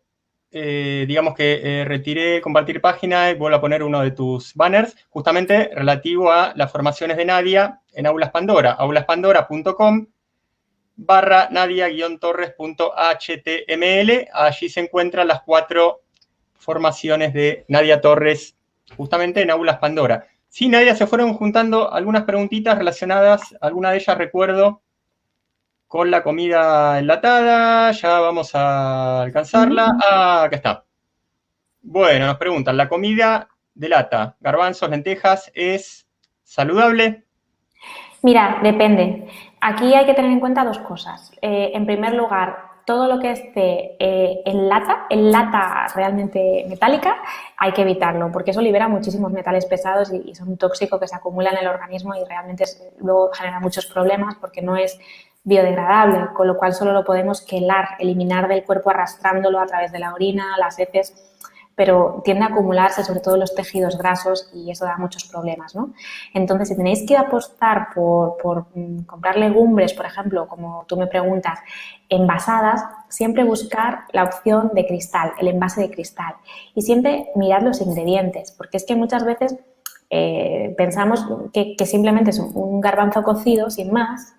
digamos que retiré compartir página y vuelvo a poner uno de tus banners, justamente relativo a las formaciones de Nadia en Aulas Pandora, aulaspandora.com/nadia-torres.html. Allí se encuentran las 4 formaciones de Nadia Torres, justamente en Aulas Pandora. Sí, Nadia, se fueron juntando algunas preguntitas relacionadas, alguna de ellas recuerdo, con la comida enlatada. Ya vamos a alcanzarla. Acá está. Bueno, nos preguntan, ¿la comida de lata, garbanzos, lentejas, es saludable? Mira, depende. Aquí hay que tener en cuenta 2 cosas. En primer lugar, todo lo que esté en lata realmente metálica, hay que evitarlo, porque eso libera muchísimos metales pesados y es un tóxico que se acumula en el organismo y realmente luego genera muchos problemas porque no es biodegradable, con lo cual solo lo podemos quelar, eliminar del cuerpo arrastrándolo a través de la orina, las heces, pero tiende a acumularse sobre todo en los tejidos grasos y eso da muchos problemas, ¿no? Entonces, si tenéis que apostar por comprar legumbres, por ejemplo, como tú me preguntas, envasadas, siempre buscar la opción de cristal, el envase de cristal. Y siempre mirar los ingredientes, porque es que muchas veces pensamos que simplemente es un garbanzo cocido, sin más,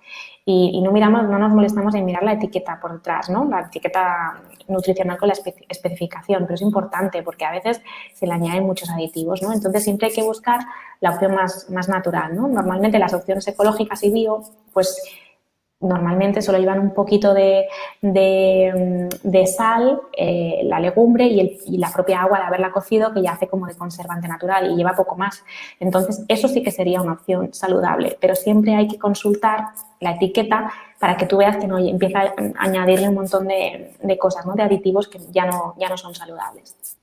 y no nos molestamos en mirar la etiqueta por detrás, ¿no? La etiqueta nutricional con la especificación, pero es importante porque a veces se le añaden muchos aditivos, ¿no? Entonces siempre hay que buscar la opción más natural, ¿no? Normalmente las opciones ecológicas y bio, pues normalmente solo llevan un poquito de sal, la legumbre y la propia agua de haberla cocido, que ya hace como de conservante natural y lleva poco más. Entonces, eso sí que sería una opción saludable, pero siempre hay que consultar la etiqueta para que tú veas que no empieza a añadirle un montón de cosas, ¿no? De aditivos que ya no son saludables.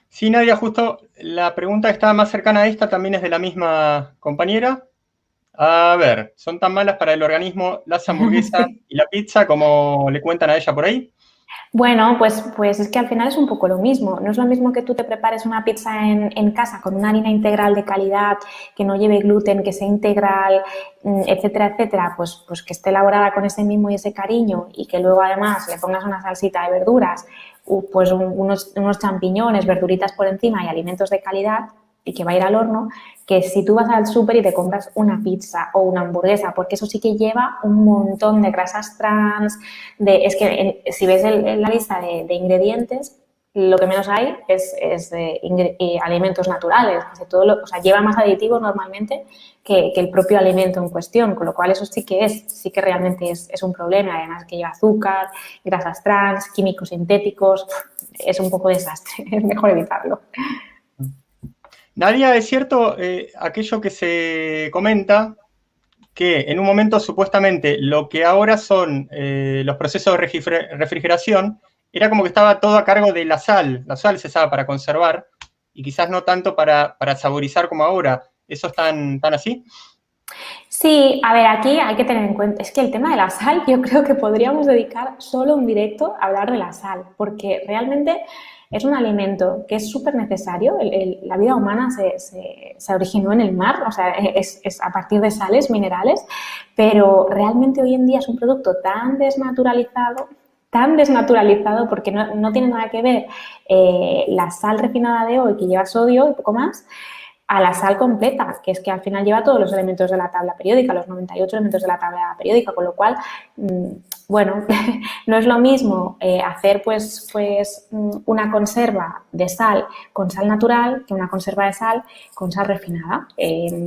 Sí, Nadia, justo la pregunta que estaba más cercana a esta también es de la misma compañera. A ver, ¿son tan malas para el organismo las hamburguesas y la pizza como le cuentan a ella por ahí? Bueno, pues es que al final es un poco lo mismo. No es lo mismo que tú te prepares una pizza en casa con una harina integral de calidad, que no lleve gluten, que sea integral, etcétera, etcétera, pues que esté elaborada con ese mimo y ese cariño y que luego además le pongas una salsita de verduras, pues unos champiñones, verduritas por encima y alimentos de calidad, y que va a ir al horno, que si tú vas al súper y te compras una pizza o una hamburguesa, porque eso sí que lleva un montón de grasas trans, es que si ves en la lista de ingredientes, lo que menos hay es alimentos naturales, o sea, lleva más aditivos normalmente que el propio alimento en cuestión, con lo cual eso sí que realmente es un problema, además que lleva azúcar, grasas trans, químicos sintéticos, es un poco desastre, es mejor evitarlo. Nadia, es cierto aquello que se comenta, que en un momento supuestamente lo que ahora son los procesos de refrigeración, era como que estaba todo a cargo de la sal se usaba para conservar, y quizás no tanto para saborizar como ahora. ¿Eso es tan así? Sí, a ver, aquí hay que tener en cuenta, es que el tema de la sal, yo creo que podríamos dedicar solo un directo a hablar de la sal, porque realmente es un alimento que es súper necesario. La vida humana se originó en el mar, o sea, es a partir de sales, minerales, pero realmente hoy en día es un producto tan desnaturalizado porque no tiene nada que ver la sal refinada de hoy, que lleva sodio y poco más, a la sal completa, que es que al final lleva todos los elementos de la tabla periódica, los 98 elementos de la tabla periódica, con lo cual, bueno, no es lo mismo hacer pues una conserva de sal con sal natural que una conserva de sal con sal refinada.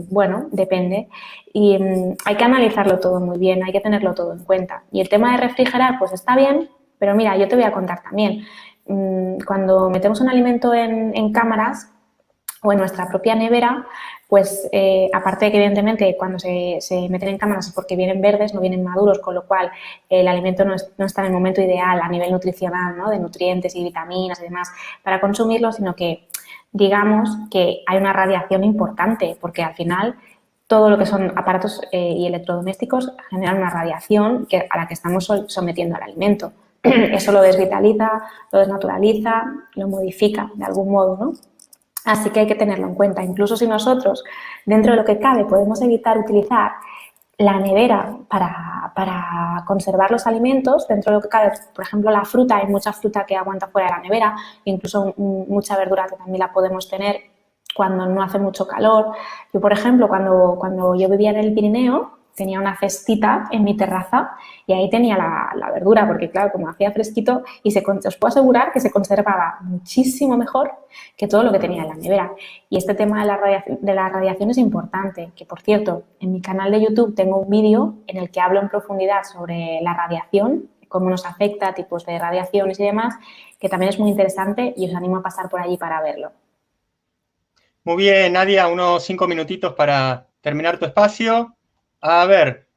Bueno, depende. Y hay que analizarlo todo muy bien, hay que tenerlo todo en cuenta. Y el tema de refrigerar, pues está bien, pero mira, yo te voy a contar también. Cuando metemos un alimento en cámaras, o en nuestra propia nevera, pues aparte de que evidentemente cuando se meten en cámaras es porque vienen verdes, no vienen maduros, con lo cual el alimento no está en el momento ideal a nivel nutricional, ¿no? De nutrientes y vitaminas y demás para consumirlo, sino que digamos que hay una radiación importante, porque al final todo lo que son aparatos y electrodomésticos generan una radiación a la que estamos sometiendo al alimento. Eso lo desvitaliza, lo desnaturaliza, lo modifica de algún modo, ¿no? Así que hay que tenerlo en cuenta. Incluso si nosotros, dentro de lo que cabe, podemos evitar utilizar la nevera para conservar los alimentos, dentro de lo que cabe, por ejemplo, la fruta, hay mucha fruta que aguanta fuera de la nevera, incluso mucha verdura que también la podemos tener cuando no hace mucho calor. Yo, por ejemplo, cuando yo vivía en el Pirineo, tenía una cestita en mi terraza y ahí tenía la verdura, porque claro, como hacía fresquito, y os puedo asegurar que se conservaba muchísimo mejor que todo lo que tenía en la nevera. Y este tema de la radiación es importante, que por cierto, en mi canal de YouTube tengo un vídeo en el que hablo en profundidad sobre la radiación, cómo nos afecta, tipos de radiaciones y demás, que también es muy interesante y os animo a pasar por allí para verlo. Muy bien, Nadia, unos 5 minutitos para terminar tu espacio. A ver,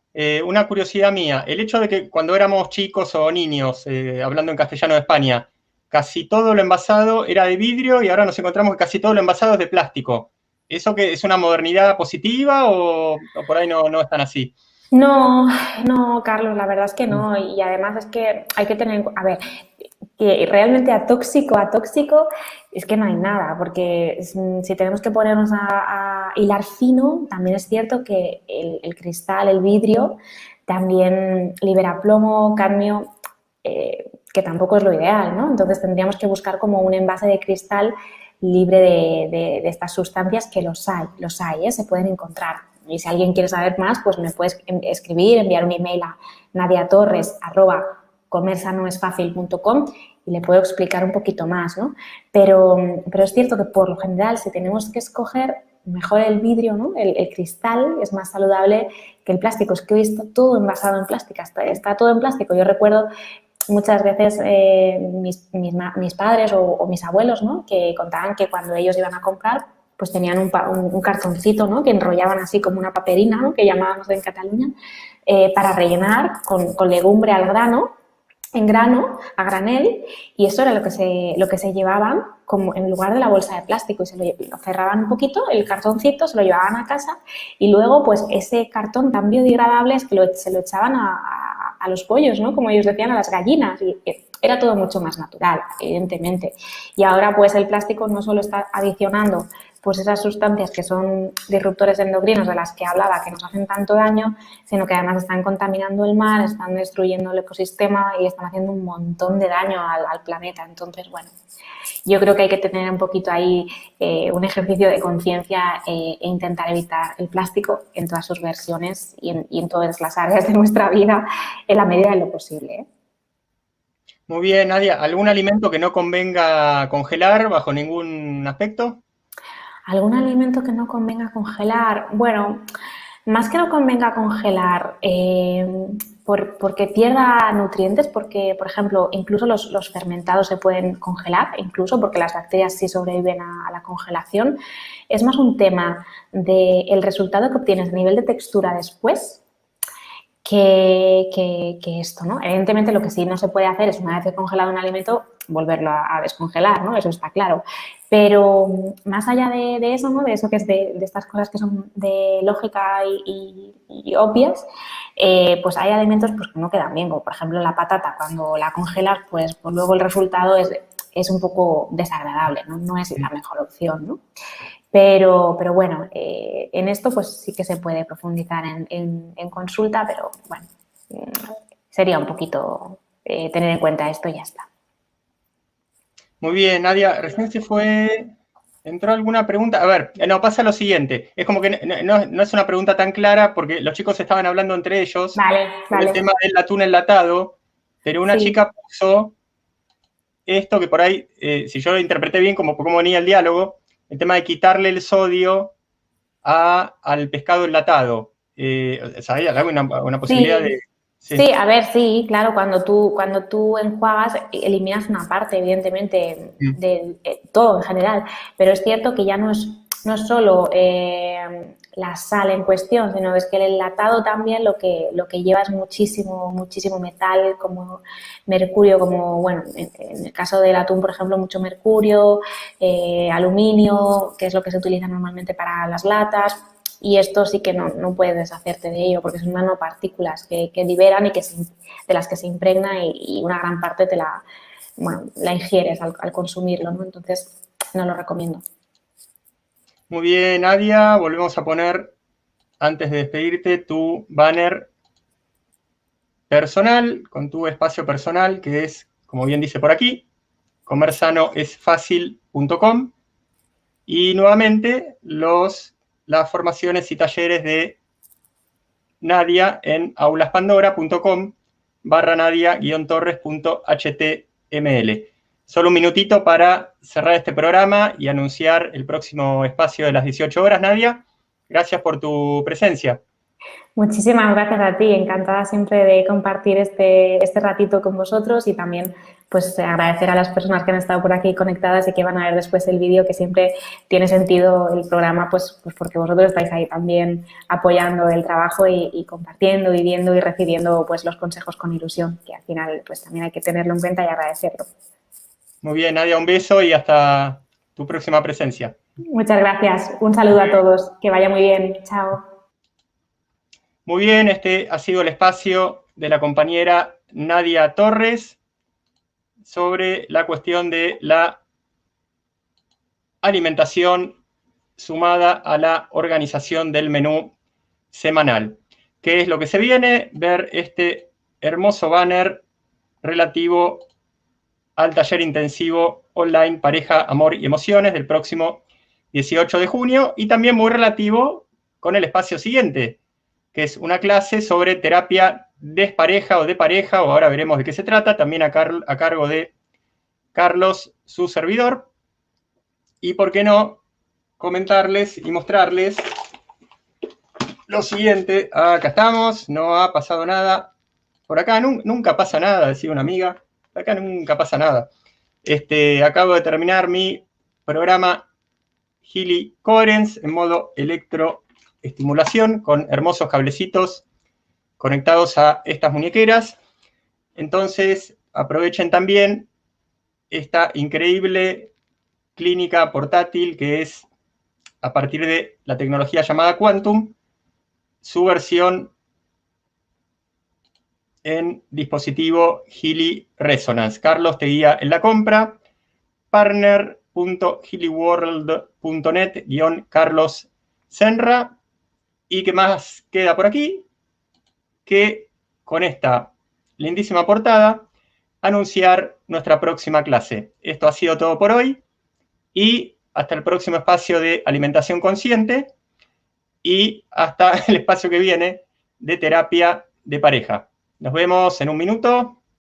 una curiosidad mía, el hecho de que cuando éramos chicos o niños, hablando en castellano de España, casi todo lo envasado era de vidrio y ahora nos encontramos que casi todo lo envasado es de plástico. ¿Eso que es una modernidad positiva o por ahí no es tan así? No, no, Carlos, la verdad es que no. Y además es que hay que tener, a ver, que realmente a tóxico es que no hay nada, porque si tenemos que ponernos a hilar fino, también es cierto que el cristal, el vidrio, también libera plomo, cadmio, que tampoco es lo ideal, ¿no? Entonces tendríamos que buscar como un envase de cristal libre de estas sustancias, que los hay, ¿eh? Se pueden encontrar. Y si alguien quiere saber más, pues me puedes escribir, enviar un email a nadiatorres@comersanoesfacil.com y le puedo explicar un poquito más, ¿no? Pero es cierto que por lo general, si tenemos que escoger, mejor el vidrio, ¿no? El cristal es más saludable que el plástico. Es que hoy está todo envasado en plástico, está todo en plástico. Yo recuerdo muchas veces mis padres o mis abuelos, ¿no? Que contaban que cuando ellos iban a comprar, pues tenían un cartoncito, ¿no? Que enrollaban así como una paperina, ¿no? Que llamábamos en Cataluña, para rellenar con legumbre al grano, en grano, a granel, y eso era lo que se llevaban como en lugar de la bolsa de plástico, y lo cerraban un poquito, el cartoncito, se lo llevaban a casa, y luego pues ese cartón tan biodegradable es que se lo echaban a los pollos, ¿no? Como ellos decían, a las gallinas, y era todo mucho más natural, evidentemente. Y ahora pues el plástico no solo está adicionando pues esas sustancias que son disruptores endocrinos de las que hablaba, que nos hacen tanto daño, sino que además están contaminando el mar, están destruyendo el ecosistema y están haciendo un montón de daño al planeta. Entonces, bueno, yo creo que hay que tener un poquito ahí un ejercicio de conciencia e intentar evitar el plástico en todas sus versiones y en todas las áreas de nuestra vida en la medida de lo posible, ¿eh? Muy bien, Nadia. ¿Algún alimento que no convenga congelar bajo ningún aspecto? ¿Algún alimento que no convenga congelar? Bueno, más que no convenga congelar, porque pierda nutrientes, porque, por ejemplo, incluso los fermentados se pueden congelar, incluso porque las bacterias sí sobreviven a la congelación. Es más un tema del resultado que obtienes a nivel de textura después que esto, ¿no? Evidentemente lo que sí no se puede hacer es, una vez que congelado un alimento, volverlo a descongelar, ¿no? Eso está claro. Pero más allá de eso, ¿no? De eso que es de estas cosas que son de lógica y obvias, pues hay alimentos pues, que no quedan bien, como por ejemplo la patata, cuando la congelas, pues luego el resultado es un poco desagradable, ¿no? No es la mejor opción, ¿no? Pero bueno, en esto pues sí que se puede profundizar en consulta, pero bueno, sería un poquito tener en cuenta esto y ya está. Muy bien, Nadia. Recién se fue... ¿Entró alguna pregunta? A ver, no, pasa lo siguiente. Es como que no es una pregunta tan clara porque los chicos estaban hablando entre ellos sobre el tema del atún enlatado, pero una chica puso esto que por ahí, si yo lo interpreté bien como venía el diálogo, el tema de quitarle el sodio al pescado enlatado. ¿Sabía? ¿Hay una posibilidad de...? Sí, a ver, sí, claro, cuando tú enjuagas eliminas una parte, evidentemente, de todo en general, pero es cierto que ya no es solo la sal en cuestión, sino es que el enlatado también lo que lleva es muchísimo metal, como mercurio, como, bueno, en el caso del atún, por ejemplo, mucho mercurio, aluminio, que es lo que se utiliza normalmente para las latas. Y esto sí que no puedes deshacerte de ello porque son nanopartículas que liberan y de las que se impregna y una gran parte la ingieres al consumirlo, ¿no? Entonces, no lo recomiendo. Muy bien, Nadia. Volvemos a poner, antes de despedirte, tu banner personal, con tu espacio personal, que es, como bien dice por aquí, comersanoesfacil.com. Y nuevamente, las formaciones y talleres de Nadia en aulaspandora.com/nadia-torres.html. Solo un minutito para cerrar este programa y anunciar el próximo espacio de las 18 horas, Nadia. Gracias por tu presencia. Muchísimas gracias a ti, encantada siempre de compartir este ratito con vosotros y también pues agradecer a las personas que han estado por aquí conectadas y que van a ver después el vídeo, que siempre tiene sentido el programa pues porque vosotros estáis ahí también apoyando el trabajo y compartiendo, viviendo y recibiendo pues los consejos con ilusión, que al final pues también hay que tenerlo en cuenta y agradecerlo. Muy bien, Nadia, un beso y hasta tu próxima presencia. Muchas gracias, un saludo a todos, que vaya muy bien, chao. Muy bien, este ha sido el espacio de la compañera Nadia Torres sobre la cuestión de la alimentación sumada a la organización del menú semanal. ¿Qué es lo que se viene? Ver este hermoso banner relativo al taller intensivo online Pareja, Amor y Emociones del próximo 18 de junio y también muy relativo con el espacio siguiente, que es una clase sobre terapia despareja o de pareja, o ahora veremos de qué se trata, también a cargo de Carlos, su servidor. Y por qué no comentarles y mostrarles lo siguiente. Acá estamos, no ha pasado nada. Por acá nunca pasa nada, decía una amiga. Acá nunca pasa nada. Acabo de terminar mi programa Healy Coherence en modo electroestimulación con hermosos cablecitos conectados a estas muñequeras. Entonces, aprovechen también esta increíble clínica portátil que es a partir de la tecnología llamada Quantum, su versión en dispositivo Healy Resonance. Carlos te guía en la compra. Partner.healyworld.net/Carlos Senra. ¿Y qué más queda por aquí? Que con esta lindísima portada, anunciar nuestra próxima clase. Esto ha sido todo por hoy y hasta el próximo espacio de alimentación consciente y hasta el espacio que viene de terapia de pareja. Nos vemos en un minuto.